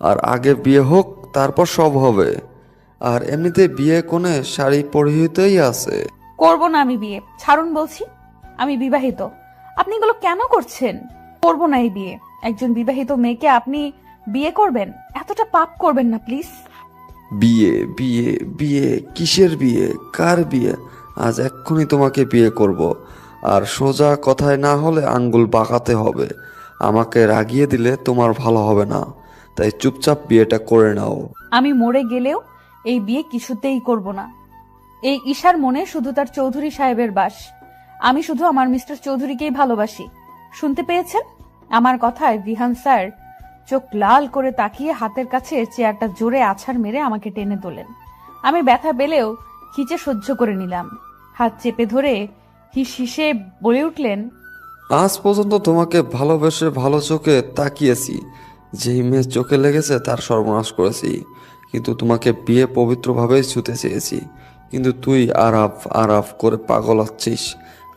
আর আগে বিয়ে হোক, তারপর সব হবে। আর এমনিতে বিয়ে কোণে শাড়ি পরিহিতই আছে। করব না আমি বিয়ে, ছাড়ুন বলছি। আমি বিবাহিত। আপনি এগুলো কেন করছেন? করব না এই বিয়ে। একজন বিবাহিত মেয়েকে আপনি বিয়ে করবেন? এতটা পাপ করবেন না প্লিজ। বিয়ে বিয়ে বিয়ে? কিসের বিয়ে? কার বিয়ে? আজ এক্ষুনি তোমাকে বিয়ে করব। আর সোজা কথায় না হলে আঙ্গুল বাঁকাতে হবে। আমাকে রাগিয়ে দিলে তোমার ভালো হবে না, তাই চুপচাপ বিয়েটা করে নাও। আমি মরে গেলেও এই বিয়ে কিছুতেই করব না। এই ঈশার মনে শুধু তার চৌধুরী সাহেবের বাস। আমি শুধু আমার মিস্টার চৌধুরীকেই ভালোবাসি। শুনতে পেয়েছেন? আমার কথায় বিহান স্যার চোখ লাল করে তাকিয়ে হাতের কাছে চেয়ারটা জোরে আছাড় মেরে আমাকে টেনে তোলেন। আমি ব্যথা পেলেও খিচে সহ্য করে নিলাম। হাত চেপে ধরে হিস হিসে বলে উঠলেন, আজ পর্যন্ত তোমাকে ভালোবেসে ভালো চোখে তাকিয়েছি। যেই মেয়ে চোখে লেগেছে তার সর্বনাশ করেছি। কিন্তু তোমাকে বিয়ে পবিত্রভাবেই ছুতে চেয়েছি, কিন্তু তুই আরাফ আরাফ করে পাগল হচ্ছিস।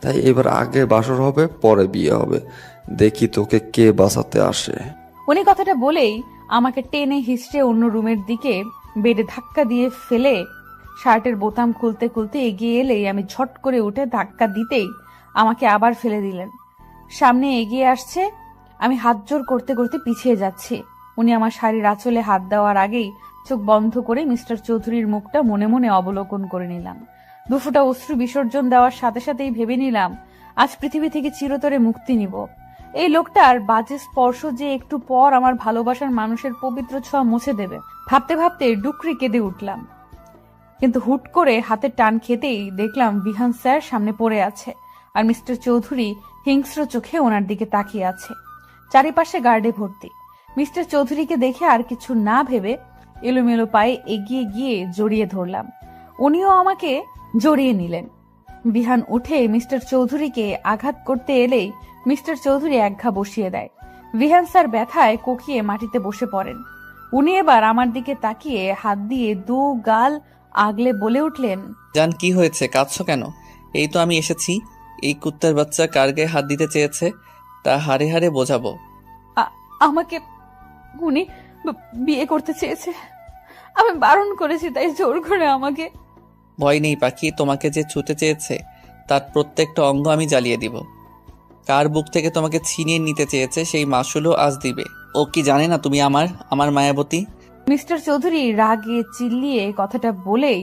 তাই এবার আগে বাসর হবে, পরে বিয়ে হবে। দেখি তোকে কে বাঁচাতে আসে। উনি কথাটা বলেই আমাকে টেনে হিসড়ে অন্য রুমের দিকে বেডে ধাক্কা দিয়ে ফেলে শার্টের বোতাম খুলতে খুলতে এগিয়ে এলেই আমি ঝট করে উঠে ধাক্কা দিতেই আমাকে আবার ফেলে দিলেন। সামনে এগিয়ে আসছে, আমি হাত জোর করতে করতে পিছিয়ে যাচ্ছি। উনি আমার শাড়ির আঁচলে হাত দেওয়ার আগেই চোখ বন্ধ করে মিস্টার চৌধুরীর মুখটা মনে মনে অবলোকন করে নিলাম। দুফোঁটা অশ্রু বিসর্জন দেওয়ার সাথে সাথেই ভেবে নিলাম আজ পৃথিবী থেকে চিরতরে মুক্তি নিব। এই লোকটার বাজে স্পর্শ যে একটু পর আমার ভালোবাসার মানুষের পবিত্র ছোঁয়া মুছে দেবে। ভাবতে ভাবতে ডুকরি কেঁদে উঠলাম, কিন্তু হুট করে হাতের টান খেতেই দেখলাম বিহান স্যার সামনে পড়ে আছে আর মিস্টার চৌধুরী হিংস্র চোখে ওনার দিকে তাকিয়ে আছে। চারিপাশে গার্ডে ভর্তি। মিস্টার চৌধুরীকে দেখে আর কিছু না ভেবে এলোমেলো পায়ে এগিয়ে গিয়ে জড়িয়ে ধরলাম। উনিও আমাকে জড়িয়ে নিলেন। বিহান উঠে মিস্টার চৌধুরীকে আঘাত করতে এলেই মিস্টার চৌধুরী একঘা বসিয়ে দেয়। বিহান স্যার ব্যথায় কোকিয়ে মাটিতে বসে পড়েন। উনি এবার আমার দিকে তাকিয়ে হাত দিয়ে দু গাল আগলে বলে উঠলেন, জান কি হয়েছে, কাঁদছো কেন? এই তো আমি এসেছি। এই কুত্তার বাচ্চা কার গায়ে হাত দিতে চেয়েছে তা হাড়ে হাড়ে বোঝাবো। আমাকে উনি বিয়ে করতে চেয়েছে। আমি বারণ করেছি, তাই জোর করে আমাকে। ভয় নেই পাখি, তোমাকে যে ছুতে চেয়েছে তার প্রত্যেকটা অঙ্গ আমি জ্বালিয়ে দিব। কার বুক থেকে তোমাকে ছিনিয়ে নিতে চেয়েছে সেই মাসুলও আজ দিবে। ও কি জানে না তুমি আমার মায়াবতী? মিস্টার চৌধুরী রাগে চিল্লিয়ে কথাটা বলেই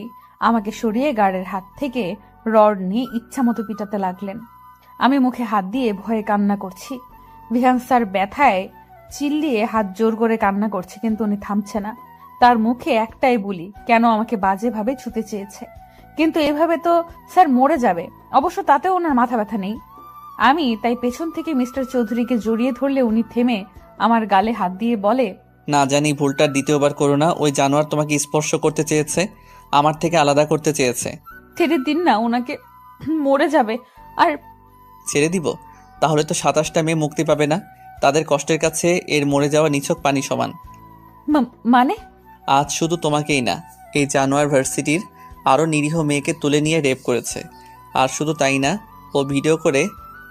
আমাকে সরিয়ে গার্ডের হাত থেকে রড নিয়ে ইচ্ছামতো পিটাতে লাগলেন। আমি মুখে হাত দিয়ে ভয়ে কান্না করছি। বিহান স্যার ব্যথায় চিল্লিয়ে হাত জোর করে কান্না করছে, কিন্তু উনি থামছে না। তার মুখে একটাই বুলি, কেন আমাকে বাজেভাবে ছুতে চেয়েছে। কিন্তু এভাবে তো স্যার মরে যাবে। অবশ্য তাতেও ওনার মাথা ব্যথা নেই। আমি তাই পেছন থেকে মিস্টার চৌধুরীকে জড়িয়ে ধরলে উনি থেমে আমার গালে হাত দিয়ে বলে, না জানি ভুলটা দ্বিতীয়বার করো না। ওই জানোয়ার তোমাকে স্পর্শ করতে চেয়েছে, আমার থেকে আলাদা করতে চেয়েছে। ছেড়ে দিন না, ওনাকে মরে যাবে। আর ছেড়ে দিব? তাহলে তো 27টা মেয়ে মুক্তি পাবে না। তাদের কষ্টের কাছে এর মরে যাওয়া নিছক পানি সমান। মানে? আজ শুধু তোমাকেই না, এই জানোয়ার ভার্সিটির আরও নিরীহ মেয়েকে তুলে নিয়ে রেপ করেছে। আর শুধু তাই না, ও ভিডিও করে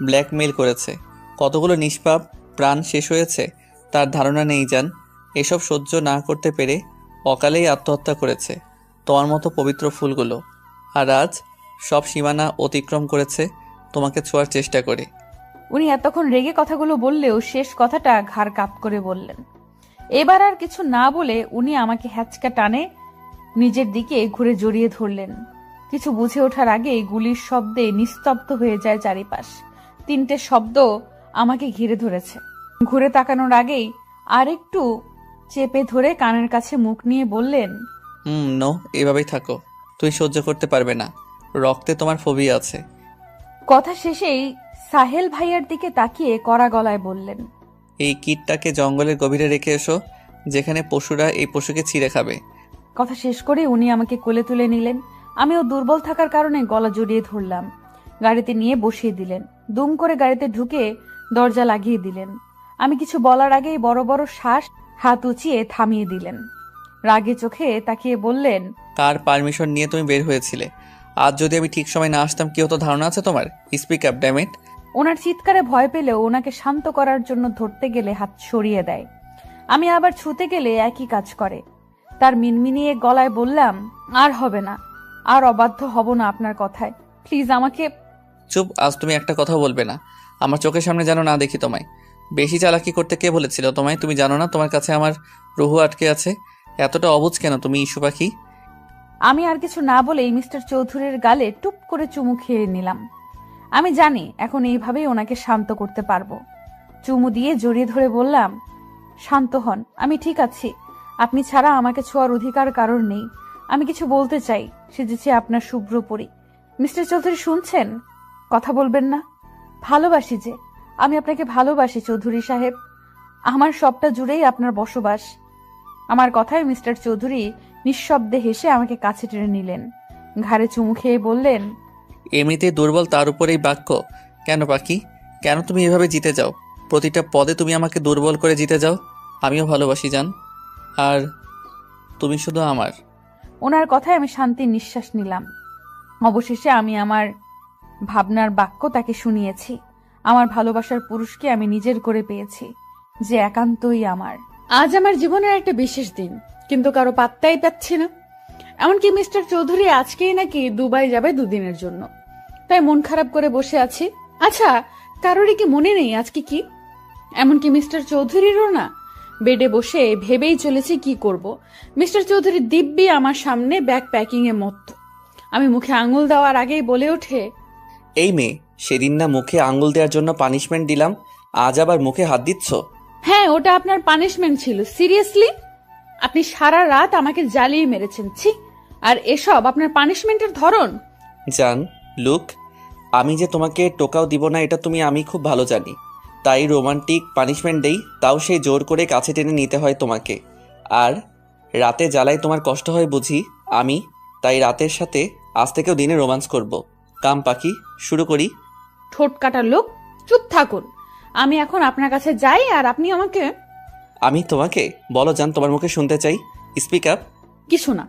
ব্ল্যাকমেইল করেছে। কতগুলো নিষ্পাপ প্রাণ শেষ হয়েছে তার ধারণা নেই জান। এসব সহ্য না করতে পেরে অকালেই আত্মহত্যা করেছে তোমার মতো পবিত্র ফুলগুলো। আর আজ সব সীমানা অতিক্রম করেছে তোমাকে ছোঁয়ার চেষ্টা করে। উনি এতক্ষণ রেগে কথাগুলো বললেও শেষ কথাটা ঘাড় কাপ করে বললেন। এবার আর কিছু না বলে উনি আমাকে হ্যাচকা টানে নিজের দিকে ঘুরে জড়িয়ে ধরলেন। কিছু বুঝে ওঠার আগেই গুলির শব্দে নিস্তব্ধ হয়ে যায় চারিপাশ। 3টে শব্দ আমাকে ঘিরে ধরেছে। ঘুরে তাকানোর আগেই আরেকটু চেপে ধরে কানের কাছে মুখ নিয়ে বললেন, নো, এভাবেই থাকো। তুই সহ্য করতে পারবে না, রক্তে তোমার ফোবিয়া আছে। কথা শেষেই সাহেল ভাইয়ার দিকে তাকিয়ে কড়া গলায় বললেন, এই কিটটাকে জঙ্গলের গভীরে রেখে এসো, যেখানে পশুরা এই পশুকে ছিঁড়ে খাবে। কথা শেষ করে উনি আমাকে কোলে তুলে নিলেন। আমিও দুর্বল থাকার কারণে গলা জড়িয়ে ধরলাম। গাড়িতে নিয়ে বসিয়ে দিলেন। দুম করে গাড়িতে ঢুকে দরজা লাগিয়ে দিলেন। আমি কিছু বলার আগেই বড় বড় শ্বাস হাত উঁচিয়ে থামিয়ে দিলেন। রাগে চোখে তাকিয়ে বললেন, কার পারমিশন নিয়ে তুমি বের হয়েছিলে? আজ যদি আমি ঠিক সময় না আসতাম কি হতো ধারণা আছে তোমার? Speak up damn it. ওনার চিৎকারে ভয় পেলেও ওনাকে শান্ত করার জন্য ধরতে গেলে হাত সরিয়ে দেয়। আমি আবার ছুতে গেলে একই কাজ করে। তার মিনমিনিয়ে গলায় বললাম, আর হবে না, আর অবাধ্য হব না আপনার কথায়। প্লিজ আমাকে। চুপ, আজ তুমি একটা কথা বলবে না। আমার চোখের সামনে যেন না দেখি তোমায়। বেশি চালাকি করতে কে বলেছিল তোমায়? তুমি জানো না তোমার কাছে আমার রুহু আটকে আছে? এতটা অবুঝ কেন তুমি, ইস্যু পাখি? আমি আর কিছু না বলেই মিস্টার চৌধুরীর গালে টুপ করে চুমু খেয়ে নিলাম। আমি জানি এখন এইভাবেই ওনাকে শান্ত করতে পারবো। চুমু দিয়ে জড়িয়ে ধরে বললাম, শান্ত হন, আমি ঠিক আছি। আপনি ছাড়া আমাকে ছোঁয়ার অধিকার কারোর নেই। আমি কিছু বলতে চাই, সেজেছি আপনার শুভ্র পরি। মিস্টার চৌধুরী শুনছেন? কথা বলবেন না? ভালোবাসি যে, আমি আপনাকে ভালোবাসি চৌধুরী সাহেব। আমার সবটা জুড়েই আপনার বসবাস। আমার কথায় মিস্টার চৌধুরী নিঃশব্দে হেসে আমাকে কাছে টেনে নিলেন। ঘাড়ে চুমু খেয়ে বললেন, এমনিতেই দুর্বল, তার উপরেই বাক্য। কেন পাখি, কেন তুমি এভাবে জিতে যাও? প্রতিটা পদে তুমি আমাকে দুর্বল করে জিতে যাও। আমিও ভালোবাসি জান, আর তুমি শুধু আমার। ওনার কথায় আমি শান্তির নিঃশ্বাস নিলাম। অবশেষে আমি আমার ভাবনার বাক্য তাকে শুনিয়েছি। আমার ভালোবাসার পুরুষকে আমি নিজের করে পেয়েছি, যে একান্তই আমার। আজ আমার জীবনের একটা বিশেষ দিন, কিন্তু কারো পাত্তাই পাচ্ছি না। এমনকি মিস্টার চৌধুরী আজকেই নাকি দুবাই যাবে 2 দিনের জন্য। তাই মন খারাপ করে বসে আছি। আচ্ছা, কারোরই কি মনে নেই আজকে কি? এমনকি মিস্টার চৌধুরীরও না। বেডে বসে ভেবেই চলেছি কি করব। মিস্টার চৌধুরী দিব্যি আমার সামনে ব্যাগ প্যাকিং এ মত্ত। আমি মুখে আঙুল দেওয়ার আগেই বলে ওঠে, এই মেয়ে, সেদিন না মুখে আঙ্গুল দেওয়ার জন্য পানিশমেন্ট দিলাম, আজ আবার মুখে হাত দিচ্ছ? হ্যাঁ, ওটা আপনার পানিশমেন্ট ছিল। সিরিয়াসলি? আপনি সারা রাত আমাকে জ্বালিয়ে মেরেছেন, ছি। আর এসব আপনার পানিশমেন্টের ধরন? জান, লুক, আমি যে তোমাকে টোকাও দিব না এটা আমি খুব ভালো জানি। তাই রোমান্টিক পানিশমেন্ট দেই, তাও সেই জোর করে কাছে টেনে নিতে হয় তোমাকে। আর রাতে জ্বালায় তোমার কষ্ট হয় বুঝি আমি, তাই রাতের সাথে আজ থেকেও দিনে রোমান্স করব। কাম পাখি, শুরু করি। ঠোঁট কাটার লোক, চুপ থাকুন। আমি এখন আপনার কাছে যাই আর আপনি আমাকে আমি তোমাকে বলো জান, তোমার মুখে শুনতে চাই, স্পিক আপ। কিছু না।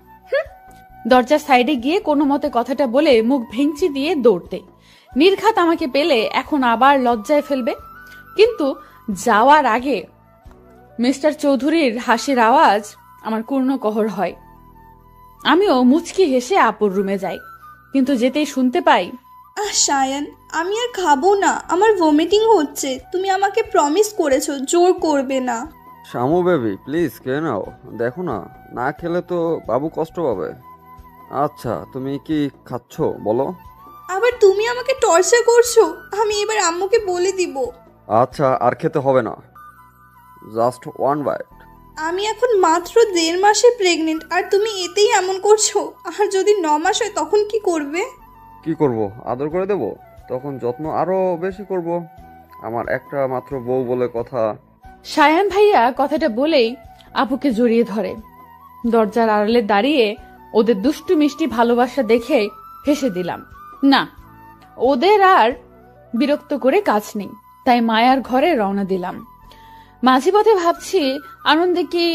দরজার সাইডে গিয়ে কোনো মতে কথাটা বলে মুখ ভেঙচি দিয়ে দৌড়তে। নির্ঘাত আমাকে পেলে এখন আবার লজ্জায় ফেলবে। কিন্তু যাওয়ার আগে মিস্টার চৌধুরীর হাসির আওয়াজ আমার কর্ণকহর হয়। আমিও মুচকি হেসে আপুর রুমে যাই, কিন্তু যেতেই শুনতে পাই, সায়ান, আমি আর খাবো না, আমার ভমিটিং হচ্ছে। তুমি আমাকে প্রমিস করেছো জোর করবে না। শামু বেবি প্লিজ খেয়ে নাও, দেখো না, না খেলে তো বাবু কষ্ট পাবে। আচ্ছা তুমি কি খাচ্ছ বলো? আবার তুমি আমাকে টর্চার করছো। আমি এবার আম্মুকে বলে দিব। আচ্ছা আর খেতে হবে না, জাস্ট ওয়ান বাইট। আমি এখন মাত্র 1.5 মাসে প্রেগনেন্ট, আর তুমি এতেই এমন করছো। আর যদি 9 মাস হয় তখন কি করবে? কি করব, আদর করে দেব, তখন যত্ন আরো বেশি করব। আমার একটা মাত্র বউ বলে কথা। সায়ান ভাইয়া কথাটা বলেই আপুকে জড়িয়ে ধরে। দরজার আড়ালে দাঁড়িয়ে ওদের দুষ্টু মিষ্টি ভালোবাসা দেখে হেসে দিলাম। না, ওদের আর বিরক্ত করে কাজ নেই, তাই মায়ার ঘরে রওনা দিলাম। মাঝে পথে ভাবছি আনন্দে কি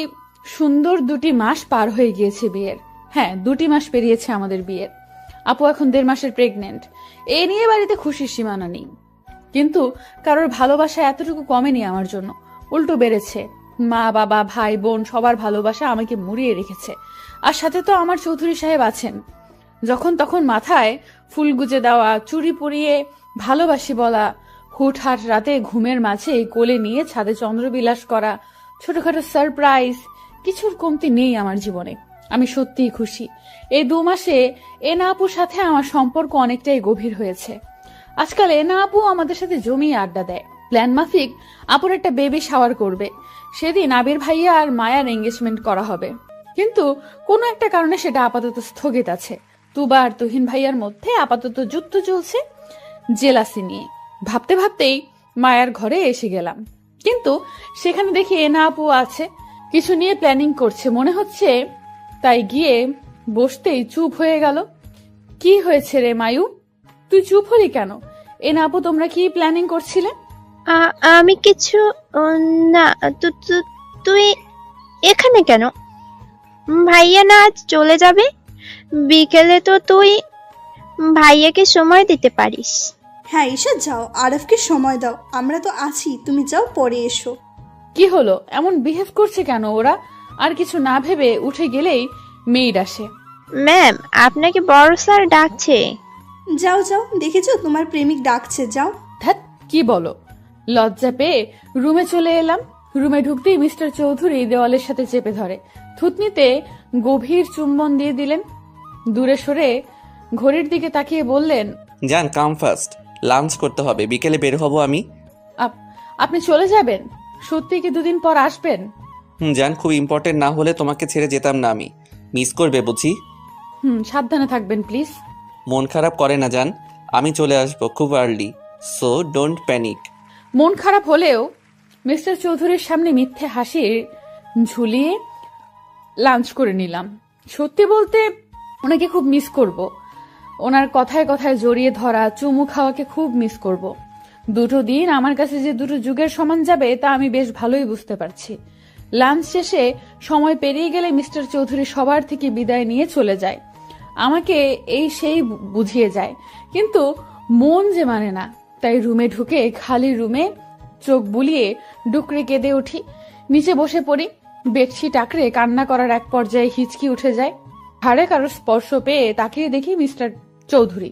সুন্দর 2টি মাস পার হয়ে গিয়েছে বিয়ের। হ্যাঁ, 2টি মাস পেরিয়েছে আমাদের বিয়ের। আপু এখন 1.5 মাসের প্রেগনেন্ট। এ নিয়ে বাড়িতে খুশির সীমানা নেই। কিন্তু কারোর ভালোবাসা এতটুকু কমেনি আমার জন্য, উল্টো বেড়েছে। মা বাবা ভাই বোন সবার ভালোবাসা আমাকে মুড়িয়ে রেখেছে। আর সাথে তো আমার চৌধুরী সাহেব আছেন। যখন তখন মাথায় ফুল গুজে দেওয়া, চুড়ি পরিয়ে ভালোবাসি বলা, হুটহাট রাতে ঘুমের মাঝে কোলে নিয়ে ছাদে চন্দ্রবিলাস করা, ছোটখাটো সারপ্রাইজ, কিছুর কমতি নেই আমার জীবনে। আমি সত্যিই খুশি। এই 2 মাসে এনা আপুর সাথে আমার সম্পর্ক অনেকটাই গভীর হয়েছে। আজকাল এনা আপু আমাদের সাথে জমিয়ে আড্ডা দেয়। প্ল্যান মাফিক আপুর একটা বেবি শাওয়ার করবে। সেদিন আবির ভাইয়া আর মায়ার এঙ্গেজমেন্ট করা হবে, কিন্তু কোনো একটা কারণে সেটা আপাতত স্থগিত আছে। তুবা আর তুহিন ভাইয়ার মধ্যে আপাতত যুদ্ধ চলছে জেলাসি নিয়ে। ভাবতে ভাবতেই মায়ার ঘরে এসে গেলাম, কিন্তু সেখানে দেখি এনা আপু আছে, কিছু নিয়ে প্ল্যানিং করছে মনে হচ্ছে। তাই গিয়ে বসতেই চুপ হয়ে গেল। কি হয়েছে রে মায়ু, তুই চুপ হলি কেন? এনা আপু তোমরা কি প্ল্যানিং করছিলে? আমি কিছু না। তুই এখানে কেন? ভাইয়া না আজ চলে যাবে? বিকেলে তো তুই ভাইয়াকে সময় দিতে পারিস। হ্যাঁ ঈশা, যাও, আরফকে সময় দাও। আমরা তো আছি, তুমি যাও, পরে এসো। কি হলো, এমন বিহেভ করছে কেন ওরা? আর কিছু না ভেবে উঠে গেলেই মেয়েড আসে। ম্যাম, আপনাকে বড় স্যার ডাকছে। যাও যাও, দেখেছো তোমার প্রেমিক ডাকছে, যাও। ধ্যাৎ, কি বলো? লজ্জা পেয়ে রুমে চলে এলাম। রুমে ঢুকতেই মিস্টার চৌধুরী দেওয়ালের সাথে চেপে ধরে থুতনিতে গভীর চুম্বন দিয়ে দিলেন। দূরে সরে ঘড়ির দিকে তাকিয়ে বললেন, জান কাম ফার্স্ট, লাঞ্চ করতে হবে, বিকেলে বের হব আমি। আপনি চলে যাবেন? সত্যি কি 2 দিন পর আসবেন? জান, খুব ইম্পর্টেন্ট না হলে তোমাকে ছেড়ে যেতাম না আমি। মিস করবে বুঝি? সাবধানে থাকবেন প্লিজ। মন খারাপ করে না জান, আমি চলে আসবো খুব আর্লি, সো ডোন্ট প্যানিক। মন খারাপ হলেও মিস্টার চৌধুরীর সামনে মিথ্যে হাসি ঝুলিয়ে লাঞ্চ করে নিলাম। সত্যি বলতে ওনাকে খুব মিস করব। ওনার কথায় কথায় জড়িয়ে ধরা, চুমু খাওয়াকে খুব মিস করব। 2 দিন আমার কাছে যে 2 যুগের সমান যাবে তা আমি বেশ ভালোই বুঝতে পারছি। লাঞ্চ শেষে সময় পেরিয়ে গেলে মিস্টার চৌধুরী সবার থেকে বিদায় নিয়ে চলে যায়। আমাকে এই সেই বুঝিয়ে যায়, কিন্তু মন যে মানে না। তাই রুমে ঢুকে খালি রুমে চোখ বুলিয়ে ডুকরে কেঁদে উঠি। নিচে বসে পড়ি। বেডশিট আঁকড়ে কান্না করার এক পর্যায়ে হিচকি উঠে যায়। ঘাড়ে কারোর স্পর্শ পেয়ে তাকিয়ে দেখি মিস্টার চৌধুরী।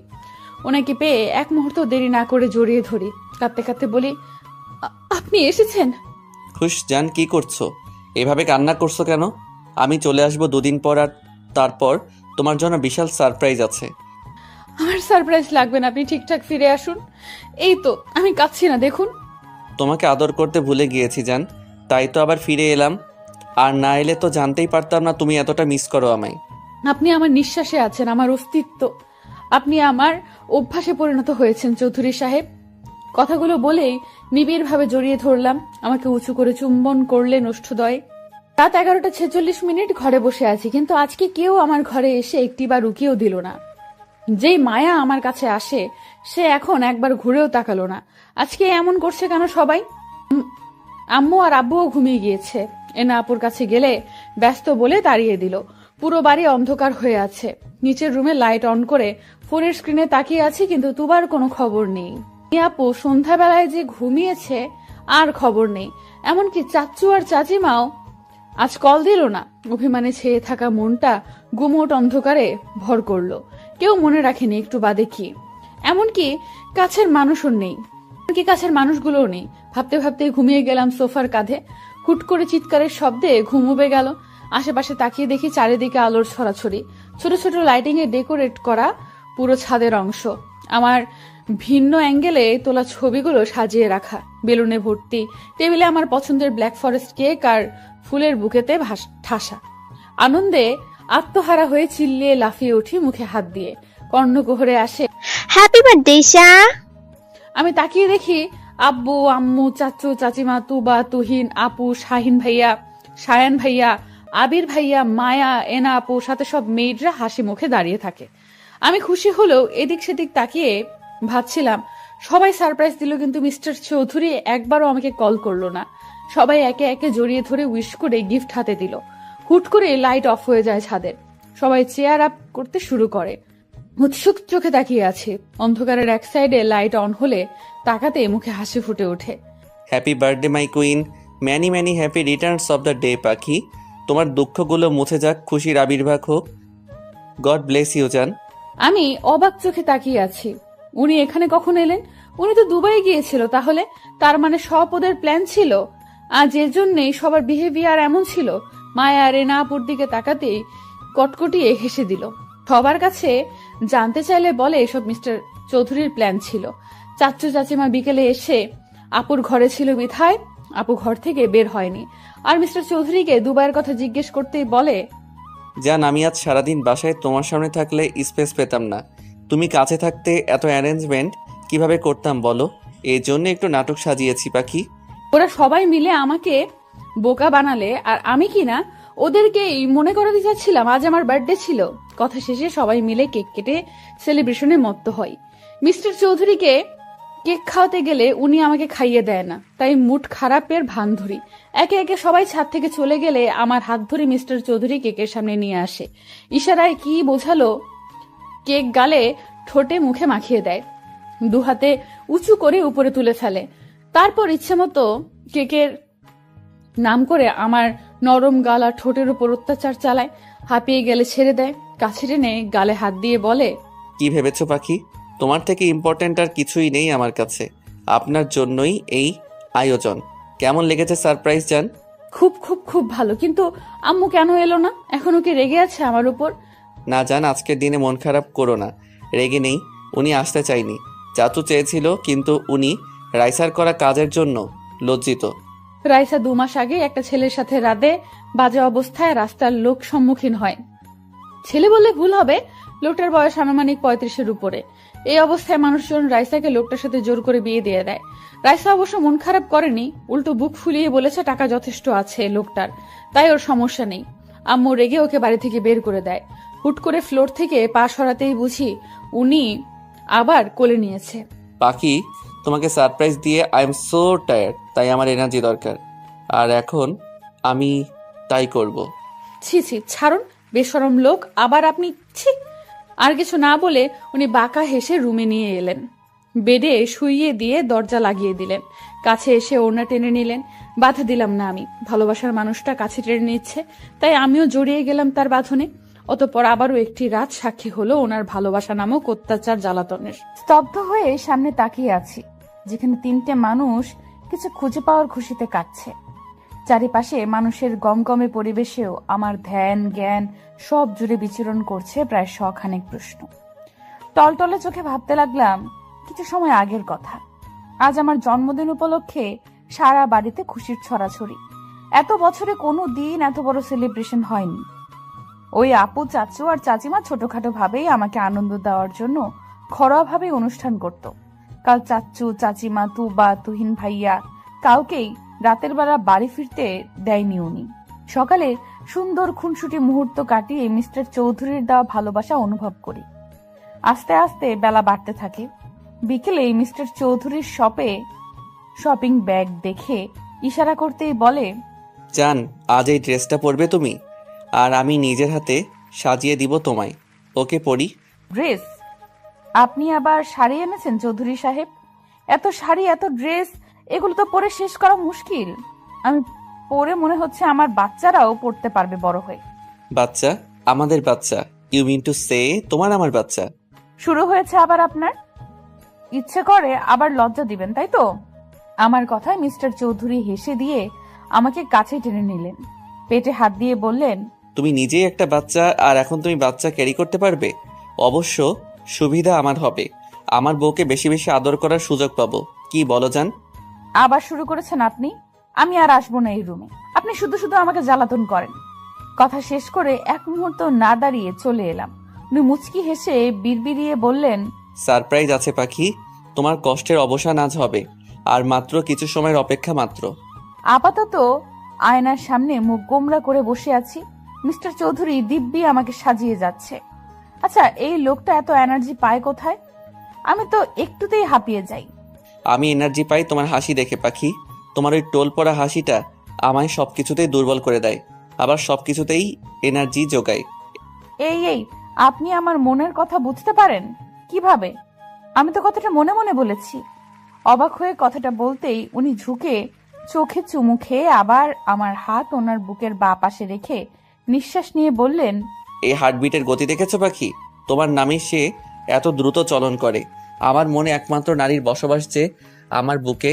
ওনাকে পেয়ে এক মুহূর্ত দেরি না করে জড়িয়ে ধরি। কাঁদতে কাঁদতে বলি, আপনি এসেছেন? খুশ জান, কি করছো? এভাবে কান্না করছো কেন? আমি চলে আসবো 2 দিন পর, আর তারপর তোমার জন্য বিশাল সারপ্রাইজ আছে। আমার সারপ্রাইজ লাগবে না, আপনি ঠিকঠাক ফিরে আসুন। এই তো আমি কাঁদছি না, দেখুন। তোমাকে আদর করতে ভুলে গিয়েছি জান, তাই তো আবার ফিরে এলাম। আর না এলে তো জানতেই পারতাম না তুমি এতটা মিস করো আমায়। আপনি আমার নিঃশ্বাসে আছেন, আমার অস্তিত্ব। আপনি আমার অভ্যাসে পরিণত হয়েছেন চৌধুরী সাহেব। কথাগুলো বলেই নিবিড়ভাবে জড়িয়ে ধরলাম। আমাকে উঁচু করে চুম্বন করলেন ওষ্ঠদয়। রাত 11টা 46 মিনিট ঘরে বসে আছি, কিন্তু আজকে কেউ আমার ঘরে এসে একটিবার উকিও দিল না। যেই মায়া আমার কাছে আসে সে এখন একবার ঘুরেও তাকালো না। আজকে এমন করছে কেন সবাই? আম্মু আর আব্বুও ঘুমিয়ে গিয়েছে। এনা আপুর কাছে গেলে ব্যস্ত বলে তাড়িয়ে দিল। পুরো বাড়ি অন্ধকার হয়ে আছে। নিচের রুমে লাইট অন করে ফোনের স্ক্রিনে তাকিয়ে আছি, কিন্তু তুবার কোনো খবর নেই। আপু সন্ধ্যাবেলায় যে ঘুমিয়েছে আর খবর নেই। এমনকি চাচ্চু আর চাচিমাও আজ কল দিল না। অভিমানে ছেয়ে থাকা মনটা গুমোট অন্ধকারে ভর করলো। কেউ মনে রাখেনি একটু বাদে কি, এমনকি কাছের মানুষও নেই, এমনকি কাছের মানুষগুলোও নেই। ভাবতে ভাবতে ঘুমিয়ে গেলাম সোফার কাঁধে। হুট করে চিৎকারের শব্দে ঘুম উবে গেল। আশেপাশে তাকিয়ে দেখি চারিদিকে আলোর ছড়াছড়ি, ছোট ছোট লাইটিং এ ডেকোরেট করা পুরো ছাদের অংশ। আমার ভিন্ন অ্যাঙ্গেলে তোলা ছবিগুলো সাজিয়ে রাখা, বেলুনে ভর্তি। টেবিলে আমার পছন্দের ব্ল্যাক ফরেস্ট কেক আর ফুলের বুকেতে ঠাসা। আনন্দে আত্মহারা হয়ে চিল্লিয়ে লাফিয়ে উঠি মুখে হাত দিয়ে। কর্ণকুহরে আসে হ্যাপি বার্থডে ঈশা। আমি তাকিয়ে দেখি আব্বু, আম্মু, চাচু, চাচিমা, তুবা, তুহিন, আপু, শাহিন ভাইয়া, সায়ান ভাইয়া, আবির ভাইয়া, মায়া, এনা আপু, সাথে সব মেয়েরা হাসি মুখে দাঁড়িয়ে থাকে। আমি খুশি হলেও এদিক সেদিক তাকিয়ে ভাবছিলাম সবাই সারপ্রাইজ দিল, কিন্তু মিস্টার চৌধুরী একবারও আমাকে কল করলো না। সবাই একে একে জড়িয়ে ধরে উইশ করে গিফট হাতে দিল। হুট করে লাইট অফ হয়ে যায় ছাদের। সবাই চেয়ার আপ করতে শুরু করে। উৎসুক চোখে তাকিয়ে আছে। অন্ধকারের এক সাইডে লাইট অন হলে তাকাতে মুখে হাসি ফুটে ওঠে। Happy birthday my queen, many many happy returns of the day Pakhi. তোমার দুঃখগুলো মুছে যাক, খুশির আবির্ভাব হোক। গড ব্লেস ইউ জান। আমি অবাক চোখে তাকিয়ে আছি। উনি এখানে কখন এলেন? উনি তো দুবাই গিয়েছিল। তাহলে তার মানে সব ওদের প্ল্যান ছিল, আর যে জন্যই সবার বিহেভিয়ার এমন ছিল। মায়া রেনা আপুর দিকে তাকাতেই কটকটিয়ে হেসে দিল। সবার কাছে জানতে চাইলে বলে এসব মিস্টার চৌধুরীর প্ল্যান ছিল। চাচু চাচিমা বিকেলে এসে আপুর ঘরে ছিল বিধায় আপু ঘর থেকে বের হয়নি। আর মিস্টার চৌধুরীকে দুবাইয়ের কথা জিজ্ঞেস করতেই বলে, জান আমি আজ সারাদিন বাসায় তোমার সামনে থাকলে স্পেস পেতাম না। তুমি কাছে থাকতে এত অ্যারেঞ্জমেন্ট কিভাবে করতাম বলো? এই জন্য একটু নাটক সাজিয়েছি পাখি। ওরা সবাই মিলে আমাকে বোকা বানালে, আর আমি কিনা ওদেরকেই মনে করাতে চাচ্ছিলাম আজ আমার বার্থডে ছিল। কথা শেষে সবাই মিলে কেক কেটে সেলিব্রেশনে মত্ত হয়। মিস্টার চৌধুরীকে কেক খাওয়াতে গেলে উনি আমাকে খাইয়ে দেয় না, তাই মুড খারাপের ভান ধরি। একে একে সবাই ছাদ থেকে চলে গেলে আমার হাত ধরে মিস্টার চৌধুরী কেকের সামনে নিয়ে আসে। ইশারায় কি বোঝালো কেক গালে ঠোঁটে মুখে মাখিয়ে দেয়। দু হাতে উঁচু করে উপরে তুলে ফেলে। তারপর ইচ্ছে মতো কেকের নাম করে আমার নরম গাল আর ঠোঁটের উপর অত্যাচার চালায়। হাঁপিয়ে গেলে ছেড়ে দেয়। কাছে টেনে গালে হাত দিয়ে বলে, কি ভেবেছো পাখি? তোমার থেকে ইম্পর্ট্যান্ট আর কিছুই নেই আমার কাছে। আপনার জন্যই এই আয়োজন। কেমন লেগেছে সারপ্রাইজ জান? খুব খুব খুব ভালো, কিন্তু আম্মু কেন এলো না? এখনো কি রেগে আছে আমার উপর? না জান, আজকের দিনে মন খারাপ করো না। রেগে নেই, উনি আসতে চাইনি। চাচু চেয়েছিল, কিন্তু উনি রাইসার করা কাজের জন্য লজ্জিত। রাইসা 2 মাস আগে একটা ছেলের সাথে রাতে বাজে অবস্থায় রাস্তার লোক সম্মুখীন হয়। ছেলে বললে ভুল হবে, লোকটার বয়স আনুমানিক 35-এর উপরে। এই অবস্থায় মানুষজন রাইসাকে লোকটার সাথে জোর করে বিয়ে দিয়ে দেয়। রাইসা অবশ্য মন খারাপ করেনি, উল্টো বুক ফুলিয়ে বলেছে টাকা যথেষ্ট আছে লোকটার, তাই ওর সমস্যা নেই। আম্মু রেগে ওকে বাড়ি থেকে বের করে দেয়। হুট করে ফ্লোর থেকে পা সরাতেই বুঝি উনি আবার কোলে নিয়েছে। পাখি, তোমাকে সারপ্রাইজ দিয়ে আই এম সো টায়ার্ড, তাই আমার এনার্জি দরকার। আর এখন আমি তাই করব। ছি ছি, ছাড়ুন, বেশরম লোক। আবার আপনি ছি। আর কিছু না বলে উনি বাঁকা হেসে রুমে নিয়ে এলেন। বেডে শুইয়ে দিয়ে দরজা লাগিয়ে দিলেন। কাছে এসে ওড়না টেনে নিলেন। বাধা দিলাম না আমি। ভালোবাসার মানুষটা কাছে টেনে নিচ্ছে, তাই আমিও জড়িয়ে গেলাম তার বাঁধনে। অতঃপর আবারও একটি রাত সাক্ষী হলো ওনার ভালোবাসা নামক অত্যাচার জ্বালাতনের। স্তব্ধ হয়ে সামনে তাকিয়ে আছি, যেখানে 3টে মানুষ কিছু খুঁজে পাওয়ার খুশিতে কাটছে। চারিপাশে মানুষের গমগমে পরিবেশেও আমার ধ্যান জ্ঞান সব জুড়ে বিচরণ করছে প্রায় 100 খানেক প্রশ্ন। টলটলে চোখে ভাবতে লাগলাম কিছু সময় আগের কথা। আজ আমার জন্মদিন উপলক্ষে সারা বাড়িতে খুশির ছড়াছড়ি। এত বছরে কোনো দিন এত বড় সেলিব্রেশন হয়নি। ওই আপু, চাচু আর চাচিমা ছোটখাটো ভাবেই আমাকে আনন্দ দেওয়ার জন্য ঘরোয়া ভাবে অনুষ্ঠান করত। কাল চাচু, চাচিমা, তুবা, তুহিন ভাইয়া কাউকেই রাতের বেলা বাড়ি ফিরতে দেয়নি উনি। সকালে সুন্দর খুনসুটি মুহূর্ত কাটিয়ে মিস্টার চৌধুরীর দেওয়া ভালোবাসা অনুভব করি। আস্তে আস্তে বেলা বাড়তে থাকে। বিকেলে মিস্টার চৌধুরীর শপিং ব্যাগ দেখে ইশারা করতেই বলে, জান, আজ এই ড্রেসটা পরবে তুমি, আর আমি নিজের হাতে সাজিয়ে দিব তোমায়। ওকে পরি। ড্রেস? আপনি আবার শাড়ি এনেছেন চৌধুরী সাহেব? এত শাড়ি, এত ড্রেস, এগুলো তো পরে শেষ করা মুশকিল। আমি পরে মনে হচ্ছে আমার বাচ্চারাও পড়তে পারবে বড় হয়ে। বাচ্চা? আমাদের বাচ্চা? ইউ মিন টু সে তোমার আমার বাচ্চা? শুরু হয়েছে আবার আপনার? ইচ্ছে করে আবার লজ্জা দিবেন, তাই তো? আমার কথায় মিস্টার চৌধুরী হেসে দিয়ে আমাকে কাছে টেনে নিলেন, পেটে হাত দিয়ে বললেন, তুমি নিজেই একটা বাচ্চা, আর এখন তুমি বাচ্চা ক্যারি করতে পারবে? অবশ্য সুবিধা আমার হবে, আমার বউকে বেশি বেশি আদর করার সুযোগ পাবো। কি বলো জান? আবার শুরু করেছেন আপনি। আমি আর আসবো না এই রুমে। আপনি শুধু শুধু আমাকে জ্বালাতন করেন। কথা শেষ করে এক মুহূর্ত না দাঁড়িয়ে চলে এলাম। উনি মুচকি হেসে বিড়বিড়িয়ে বললেন, সারপ্রাইজ আছে পাখি, তোমার কষ্টের অবসান আজ হবে, আর মাত্র কিছু সময়ের অপেক্ষা মাত্র। আপাতত আয়নার সামনে মুখ গোমরা করে বসে আছি। মিস্টার চৌধুরী দিব্যি আমাকে সাজিয়ে যাচ্ছে। আচ্ছা, এই লোকটা এত এনার্জি পায় কোথায়? আমি তো একটুতেই হাঁপিয়ে যাই। আমি এনার্জি পাই তোমার হাসি দেখে পাখি। তোমার ওই টোল পড়া হাসিটা আমায় সবকিছুতেই দুর্বল করে দেয়, আবার সবকিছুতেই এনার্জি যোগায়। এই আপনি আমার মনের কথা বুঝতে পারেন কিভাবে? আমি তো কথাটা মনে মনে বলেছি। অবাক হয়ে কথাটা বলতেই উনি ঝুঁকে চোখে চুমু খেয়ে আবার আমার হাত ওনার বুকের বাঁ পাশে রেখে নিঃশ্বাস নিয়ে বললেন, এই হার্টবিটের গতি দেখেছো পাখি? তোমার নামে সে এত দ্রুত চলন করে। আমার মনে একমাত্র নারীর বসবাস যে আমার বুকে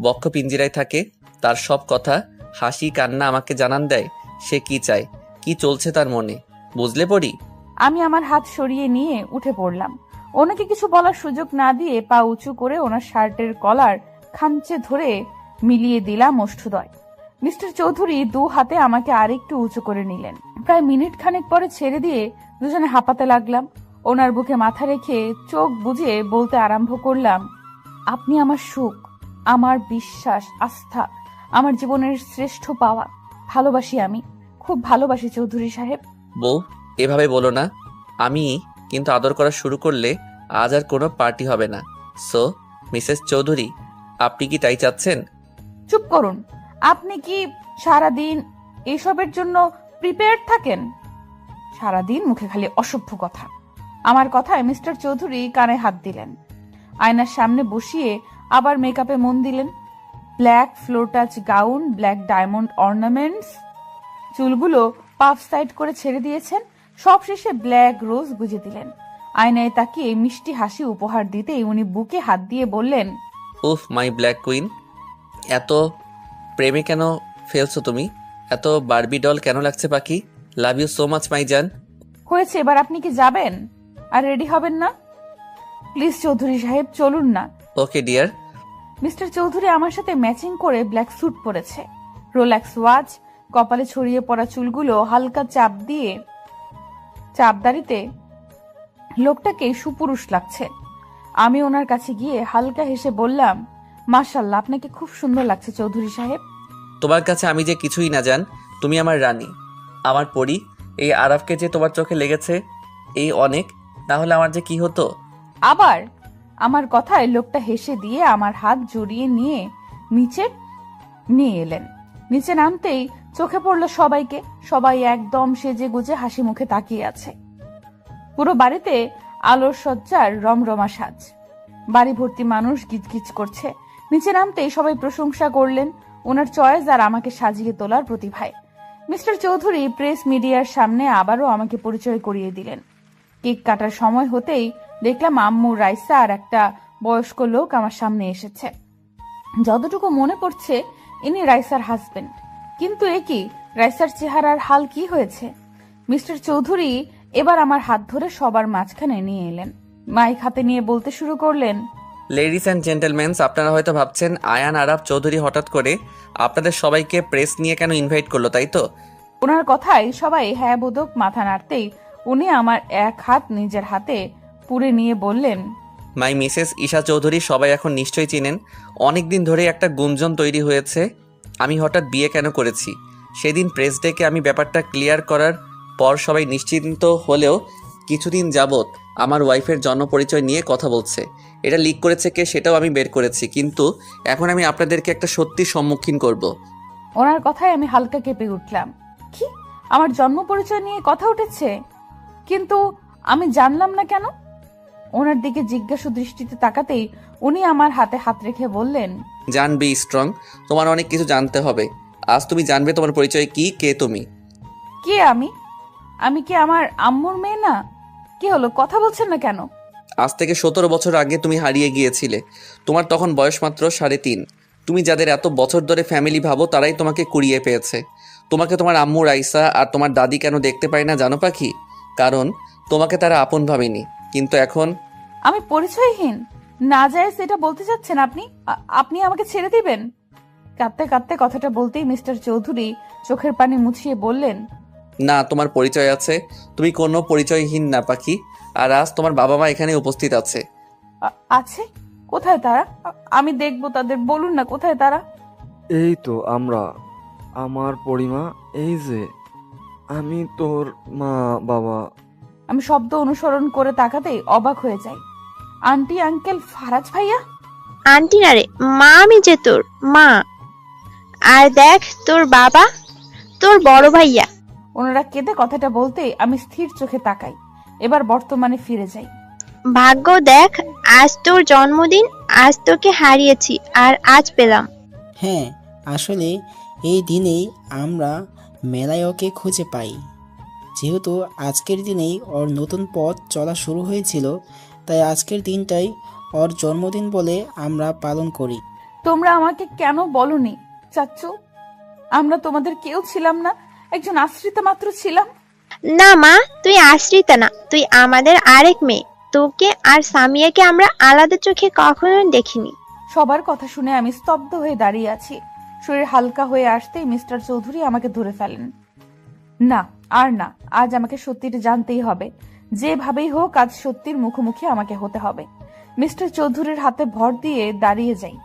বক্ষ পিঞ্জিরায় থাকে, তার সব কথা, হাসি, কান্না আমাকে জানান দেয় সে কি চায়, কি চলছে তার মনে। বুঝলে পড়ি? আমি আমার হাত সরিয়ে নিয়ে উঠে পড়লাম। ওনাকে কিছু বলার সুযোগ না দিয়ে পা উঁচু করে ওনার শার্টের কলার খামচে ধরে মিলিয়ে দিলাম ওষ্ঠদ্বয়। মিস্টার চৌধুরী দু হাতে আমাকে আরেকটু উঁচু করে নিলেন। প্রায় মিনিট খানেক পরে ছেড়ে দিয়ে দুজনে হাঁপাতে লাগলাম। ওনার বুকে মাথা রেখে চোখ বুজে বলতে আরম্ভ করলাম, আপনি আমার সুখ, আমার বিশ্বাস, আস্থা, আমার জীবনের শ্রেষ্ঠ পাওয়া। ভালোবাসি, আমি খুব ভালোবাসি চৌধুরী সাহেব। বউ, এভাবে বলো না। আমি কিন্তু আদর করা শুরু করলে আজ আর কোনো পার্টি হবে না। সো মিসেস চৌধুরী, আপনি কি তাই চাচ্ছেন? চুপ করুন। আপনি কি সারাদিন এসবের জন্য প্রিপেয়ার্ড থাকেন? সারাদিন মুখে খালি অসভ্য কথা। আমার কথায় মিস্টার চৌধুরী কানে হাত দিলেন, আয়নার সামনে বসিয়ে আবার মেকআপে মন দিলেন। Black floor touch gown, black diamond ornaments, চুলগুলো পাফ সাইড করে ছেড়ে দিয়েছেন। সব শেষে ব্ল্যাক রোজ গুজে দিলেন। আয়নায় তাকিয়ে মিষ্টি হাসি উপহার দিতেই উনি বুকে হাত দিয়ে বললেন, উফ মাই ব্ল্যাক কুইন, এত প্রেমে কেন ফেলছো তুমি? এত বারবি ডল কেন লাগছে Pakhi? Love you so much my জান। হয়েছে, এবার আপনি কি যাবেন আর রেডি হবেন না? প্লিজ চৌধুরী সাহেব, চলুন না। Okay dear. মিস্টার চৌধুরী আমার সাথে ম্যাচিং করে ব্ল্যাক স্যুট পরেছে, রোলেক্স ওয়াচ, কপালে ছড়িয়ে পড়া চুলগুলো হালকা চাপদারিতে লোকটাকে সুপুরুষ লাগছে। আমি ওনার কাছে গিয়ে হালকা হেসে বললাম, মাশাআল্লাহ, আপনাকে খুব সুন্দর লাগছে চৌধুরী সাহেব। তোমার কাছে আমি যে কিছুই না জান, তুমি আমার রানী, আমার পরী। এই আরাফকে যে তোমার চোখে লেগেছে এই অনেক, না হলে আমার যে কি হতো। আবার আমার কথায় লোকটা হেসে দিয়ে আমার হাত জড়িয়ে নিয়ে নিচে নিয়ে এলেন। নিচে নামতেই চোখে পড়লো সবাইকে। সবাই একদম সেজে গুজে হাসি মুখে তাকিয়ে আছে। পুরো বাড়িতে আলোর সজ্জার রমরমা সাজ। বাড়ি ভর্তি মানুষ গিজগিজ করছে। নিচে নামতেই সবাই প্রশংসা করলেন ওনার চয়েস আর আমাকে সাজিয়ে তোলার প্রতিভায়। মিস্টার চৌধুরী প্রেস মিডিয়ার সামনে আবারও আমাকে পরিচয় করিয়ে দিলেন। কেক কাটার সময় হতেই দেখলাম আম্মু, রাইসা আর একটা বয়স্ক লোক আমার সামনে এসেছে। যতটুকু মনে পড়ছে ইনি রাইসার হাজবেন্ড। কিন্তু এ কি, রাইসার চেহারার হাল কি হয়েছে? মিস্টার চৌধুরী এবার আমার হাত ধরে সবার মাঝখানে নিয়ে এলেন। মাইক হাতে নিয়ে বলতে শুরু করলেন, লেডিস অ্যান্ড জেন্টলম্যানস, আপনারা হয়তো ভাবছেন আয়ান আরাফ চৌধুরী হঠাৎ করে আপনাদের সবাইকে প্রেস নিয়ে কেন ইনভাইট করলো, তাই তো? ওনার কথায় সবাই হ্যাঁ বোধক মাথা নাড়তেই উনি আমার এক হাত নিজের হাতে পুরে নিয়ে বললেন, মাই মিসেস ঈশা চৌধুরী সবাই এখন নিশ্চয়ই চিনেন। অনেকদিন ধরে একটা গুঞ্জন তৈরি হয়েছে আমি হঠাৎ বিয়ে কেন করেছি। সেদিন প্রেস ডেকে আমি ব্যাপারটা ক্লিয়ার করার পর সবাই নিশ্চিন্ত হলেও কিছুদিন যাবত আমার ওয়াইফের জন্ম পরিচয় নিয়ে কথা বলছে। এটা লিক করেছে কে সেটাও আমি বের করেছি, কিন্তু এখন আমি আপনাদেরকে একটা সত্যির সম্মুখীন করব। ওনার কথায় আমি হালকা কেঁপে উঠলাম। কি, আমার জন্ম পরিচয় নিয়ে কথা উঠেছে? কিন্তু আমি জানলাম না কেন? ওনার দিকে জিজ্ঞাসু দৃষ্টিতে তাকাতেই উনি আমার হাতে হাত রেখে বললেন, জান, বি স্ট্রং, তোমার অনেক কিছু জানতে হবে। আজ তুমি জানবে তোমার পরিচয় কি, কে তুমি। কে আমি? আমি কি আমার আম্মুর মেয়ে না? কি হলো, কথা বলছেন না কেন? আজ থেকে 17 বছর আগে তুমি হারিয়ে গিয়েছিলে। তোমার তখন বয়স মাত্র 3.5। তুমি যাদের এত বছর ধরে ফ্যামিলি ভাবো তারাই তোমাকে কুড়িয়ে পেয়েছে। তোমাকে তোমার আম্মু রাইসা আর তোমার দাদি কেন দেখতে পায় না জানো পাখি? কারণ তোমাকে তারা আপন ভাবেনি। কিন্তু এখন আমি পরিচয়হীন না যায় সেটা বলতে চাচ্ছেন আপনি? আপনি আমাকে ছেড়ে দিবেন? কাঁদতে কাঁদতে কথাটা বলতেই মিস্টার চৌধুরী চোখের পানি মুছিয়ে বললেন, না, তোমার পরিচয় আছে। তুমি কোনো পরিচয়হীন না পাখি। আর আজ তোমার বাবা মা এখানে উপস্থিত আছে। আছে? কোথায় তারা? আমি দেখবো তাদের, বলুন না কোথায় তারা? এই তো আমরা, আমার পরিমা, এই যে আমি তোর মা বাবা। আমি শব্দ অনুসরণ করে তাকাতেই অবাক হয়ে যাই। আন্টি, আঙ্কেল, ফারাজ ভাইয়া। আন্টি না রে, মা, আমি যে তোর মা। আর দেখ তোর বাবা, তোর বড় ভাইয়া। ওনারা কেঁদে কথাটা বলতেই আমি স্থির চোখে তাকাই। এবার বর্তমানে ফিরে যাই। ভাগ্য দেখ, আজ তোর জন্মদিন, আজ তোকে হারিয়েছি আর আজ পেলাম। হ্যাঁ, আসলে এই দিনেই আমরা মেলায় ওকে খুঁজে পাই। যেহেতু আজকের দিনেই ওর নতুন পথ চলা শুরু হয়েছিল, তাই আজকের দিনটাই ওর জন্মদিন বলে আমরা পালন করি। তোমরা আমাকে কেন বলনি চাচ্চু? আমরা তোমাদের কেউ ছিলাম না, একজন আশ্রিতা মাত্র ছিলাম। না মা, তুই আশ্রিতা না, তুই আমাদের আরেক মেয়ে। তোকে আর সামিয়াকে আমরা আলাদা চোখে কখনো দেখিনি। সবার কথা শুনে আমি স্তব্ধ হয়ে দাঁড়িয়ে আছি। শরীর হালকা হয়ে আসতেই মিস্টার চৌধুরী আমাকে ধরে ফেলেন। না, আর না, আজ আমাকে সত্যিটা জানতেই হবে। যেভাবেই হোক আজ সত্যির মুখোমুখি আমাকে হতে হবে। মিস্টার চৌধুরীর হাতে ভর দিয়ে দাঁড়িয়ে যাই,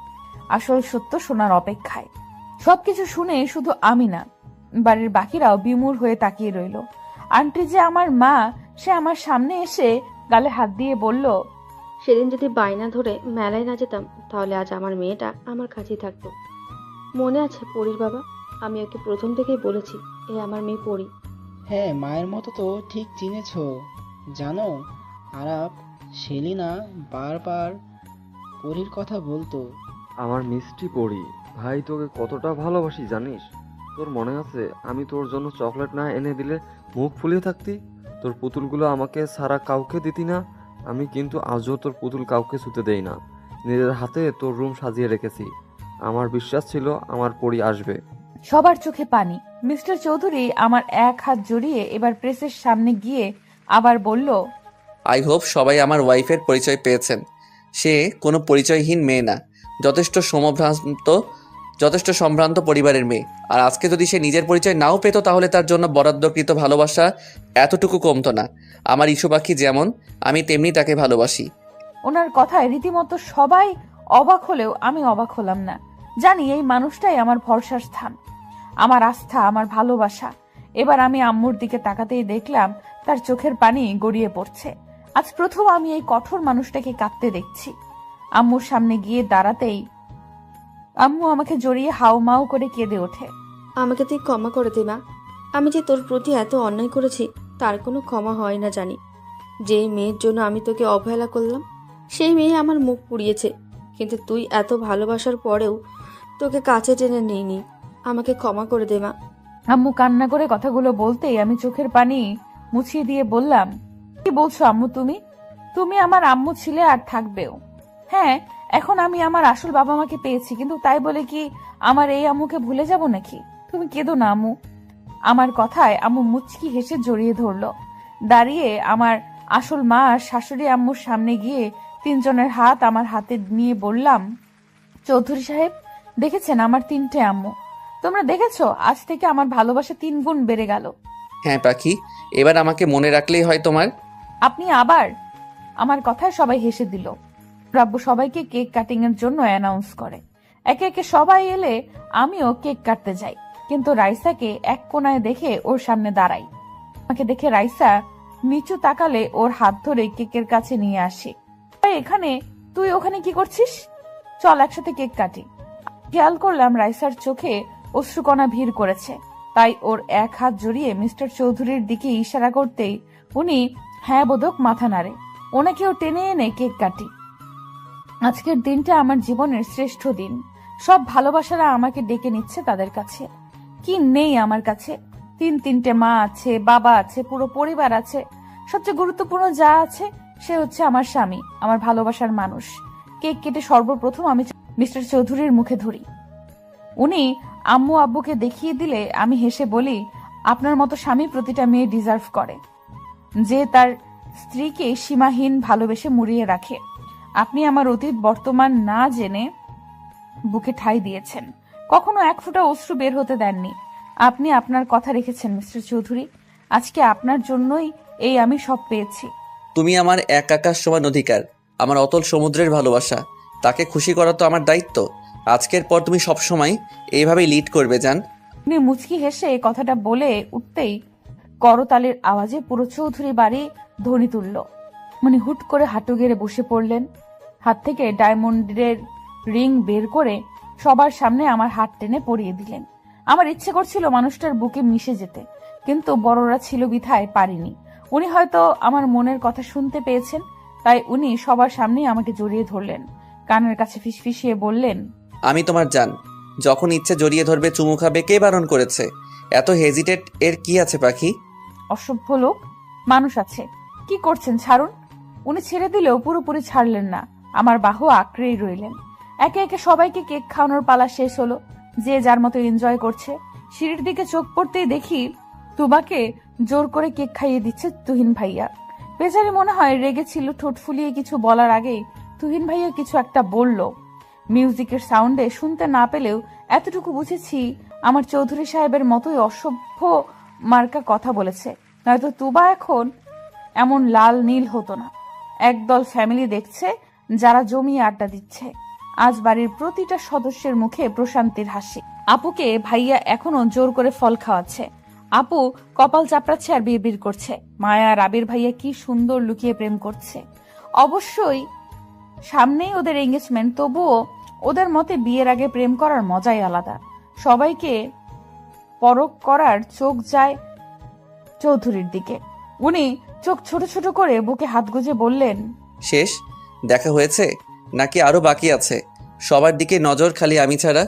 আসল সত্য শোনার অপেক্ষায়। সবকিছু শুনে শুধু আমি না, বাড়ির বাকিরাও বিমূঢ় হয়ে তাকিয়ে রইল। আন্টি যে আমার মা, সে আমার সামনে এসে গালে হাত দিয়ে বলল, সেদিন যদি বায়না ধরে মেলায় না যেতাম তাহলে আজ আমার মেয়েটা আমার কাছেই থাকতো। মনে আছে পরীর বাবা? আমি ওকে প্রথম থেকেই বলেছি এ আমার মেয়ে পরী। হ্যাঁ, মায়ের মতো তো ঠিক চিনেছ। জানো, আরাপ, সেলিনা বারবার পরীর কথা বলতো। আমার মিষ্টি পড়ি, ভাই তোকে কতটা ভালোবাসি জানিস? তোর মনে আছে আমি তোর জন্য চকলেট না এনে দিলে মুখ ফুলিয়ে থাকতি? তোর পুতুলগুলো আমাকে ছাড়া কাউকে দিতি না। আমি কিন্তু আজও তোর পুতুল কাউকে ছুতে দেই না। নিজের হাতে তোর রুম সাজিয়ে রেখেছি। আমার বিশ্বাস ছিল আমার পরি আসবে। সবার চোখে পানি। মিস্টার চৌধুরী আমার এক হাত জড়িয়ে এবার প্রেসের সামনে গিয়ে আবার বলল, আই হোপ সবাই আমার ওয়াইফের পরিচয় পেয়েছেন। সে কোনো পরিচয়হীন মেয়ে না, যথেষ্ট সম্ভ্রান্ত পরিবারের মেয়ে। আর আজকে যদি সে নিজের পরিচয় নাও পেত তাহলে তার জন্য বরাদ্দকৃত ভালোবাসা এতটুকু কমতো না। আমার ইস্যু পাখি যেমন, আমি তেমনি তাকে ভালোবাসি। ওনার কথায় রীতিমতো সবাই অবাক হলেও আমি অবাক হলাম না। জানি এই মানুষটাই আমার ভরসার স্থান, আমার আস্থা, আমার ভালোবাসা। এবার আমি আম্মুর দিকে তাকাতেই দেখলাম তার চোখের পানি গড়িয়ে পড়ছে। আজ প্রথম আমি এই কঠোর মানুষটাকে কাঁদতে দেখছি। আম্মুর সামনে গিয়ে দাঁড়াতেই আম্মু আমাকে জড়িয়ে হাউমাউ করে কেঁদে ওঠে। আমাকে তুই ক্ষমা করে দে মা। আমি যে তোর প্রতি এত অন্যায় করেছি তার কোনো ক্ষমা হয় না জানি। যে মেয়ের জন্য আমি তোকে অবহেলা করলাম সেই মেয়ে আমার মুখ পুড়িয়েছে, কিন্তু তুই এত ভালোবাসার পরেও তোকে কাছে টেনে নিইনি। আমাকে ক্ষমা করে দে মা। আম্মু কান্না করে কথাগুলো বলতেই আমি চোখের পানি মুছিয়ে দিয়ে বললাম, কি বলছো আম্মু? তুমি আমার আম্মু ছিলে আর থাকবেও। হ্যাঁ, এখন আমি আমার আসল বাবা মাকে পেয়েছি, কিন্তু তাই বলে কি আমার এই আম্মুকে ভুলে যাব নাকি? তুমি কেঁদো না আম্মু। আমার কথায় আম্মু মুচকি হেসে জড়িয়ে ধরলো। দাঁড়িয়ে আমার আসল মা আর শাশুড়ি আম্মুর সামনে গিয়ে তিনজনের হাত আমার হাতে নিয়ে বললাম, চৌধুরী সাহেব, দেখেছেন আমার 3টে আম্মু? তোমরা দেখেছো, আজ থেকে আমার ভালোবাসা 3 গুণ বেড়ে গেল। হ্যাঁ পাখি, এবার আমাকে মনে রাখলেই হয় তোমার। আপনি আবার? আমার কথায় সবাই হেসে দিল। রাব্বু সবাইকে কেক কাটিং এর জন্য অ্যানাউন্স করে। একে একে সবাই এলে আমিও কেক কাটতে যাই, কিন্তু রাইসাকে এক কোনায় দেখে ওর সামনে দাঁড়াই। আমাকে দেখে রাইসা নিচু তাকালে ওর হাত ধরে কেকের কাছে নিয়ে আসি। এখানে তুই ওখানে কি করছিস? চল একসাথে কেক কাটি। খেয়াল করলাম রাইসার চোখে অশ্রুকণা ভিড় করেছে, তাই ওর এক হাত জড়িয়ে মিস্টার চৌধুরীর দিকে ইশারা করতেই উনি হ্যাঁ বোধক মাথা নাড়ে। ওনাকেও টেনে এনে কেক কাটি। আজকের দিনটা আমার জীবনের শ্রেষ্ঠ দিন। সব ভালোবাসারা আমাকে ডেকে নিচ্ছে তাদের কাছে। কি নেই আমার কাছে? তিনটে মা আছে, বাবা আছে, পুরো পরিবার আছে। সবচেয়ে গুরুত্বপূর্ণ যা আছে সে হচ্ছে আমার স্বামী, আমার ভালোবাসার মানুষ। কেক কেটে সর্বপ্রথম আমি মিস্টার চৌধুরীর মুখে ধরি। উনি আম্মু আব্বুকে দেখিয়ে দিলে আমি হেসে বলি, আপনার মতো স্বামী প্রতিটা মেয়ে ডিজার্ভ করে, যে তার স্ত্রীকে সীমাহীন ভালোবেসে মুড়িয়ে রাখে। আপনি আমার অতীত বর্তমান না জেনে বুকে ঠাঁই দিয়েছেন, কখনো এক ফোঁটা অশ্রু বের হতে দেননি। আপনি আপনার কথা রেখেছেন মিস্টার চৌধুরী। আজকে আপনার জন্যই এই আমি সব পেয়েছি। তুমি আমার এক আকাশ সমান অধিকার, আমার অতল সমুদ্রের ভালোবাসা। তাকে খুশি করা তো আমার দায়িত্ব। আজকের পর তুমি সবসময় এইভাবেই লিড করবে জান। উনি মুচকি হেসে কথাটা বলে উঠতেই করতালের আওয়াজে পুরো চৌধুরী বাড়ি ধ্বনি তুলল। উনি হুট করে হাঁটু গেড়ে বসে পড়লেন। হাত থেকে ডায়মন্ডের রিং বের করে সবার সামনে আমার হাত টেনে পরিয়ে দিলেন। আমার ইচ্ছে করছিল মানুষটার বুকে মিশে যেতে, কিন্তু বড়রা ছিল বিধায় পারিনি। উনি হয়তো আমার মনের কথা শুনতে পেয়েছেন, তাই উনি সবার সামনে আমাকে জড়িয়ে ধরলেন। কানের কাছে ফিসফিসিয়ে বললেন, আমি তোমার জান। যখন ইচ্ছে জড়িয়ে ধরবে, চুমু খাবে, কে বারণ করেছে? এত হেজিটেট এর কি আছে পাখি? অসভ্য লোক, মানুষ আছে। কি করছেন? ছাড়ুন। উনি ছেড়ে দিলেও পুরোপুরি ছাড়লেন না, আমার বাহু আঁকড়েই রইলেন। একে একে সবাইকে কেক খাওয়ানোর পালা শেষ হলো। যে যার মতো এনজয় করছে। সিঁড়ির দিকে চোখ পড়তেই দেখি তুবাকে জোর করে কেক খাইয়ে দিচ্ছে তুহিন ভাইয়া। বেচারি মনে হয় রেগেছিল, ঠোঁট ফুলিয়ে কিছু বলার আগেই তুহিন ভাইয়া কিছু একটা বলল। মিউজিকের সাউন্ডে শুনতে না পেলেও এতটুকু বুঝেছি আমার চৌধুরী সাহেবের মতোই অসভ্য মার্কা কথা বলেছে, নয়তো তুবা এখন এমন লাল নীল হতো না। একদল ফ্যামিলি দেখছে যারা জমিয়ে আড্ডা দিচ্ছে। আজ বাড়ির প্রতিটা সদস্যের মুখে প্রশান্তির হাসি। আপুকে ভাইয়া এখনো জোর করে ফল খাওয়াচ্ছে। আপু কপাল চাপড়াচ্ছে আর বিড়বিড় করছে, মায়া আর আবির ভাইয়া কি সুন্দর লুকিয়ে প্রেম করছে। অবশ্যই সামনেই ওদের এঙ্গেজমেন্ট, তবুও ওদের মতে বিয়ের আগে প্রেম করার মজাই আলাদা। সবাইকে পরখ করার চোখ যায় চৌধুরীর দিকে। উনি চোখ ছোট ছোট করে বুকে হাত গুজে বললেন, শেষ দেখা হয়েছে নাকি আরো বাকি আছে? সবার দিকে নজর খালি আমি ছাড়া।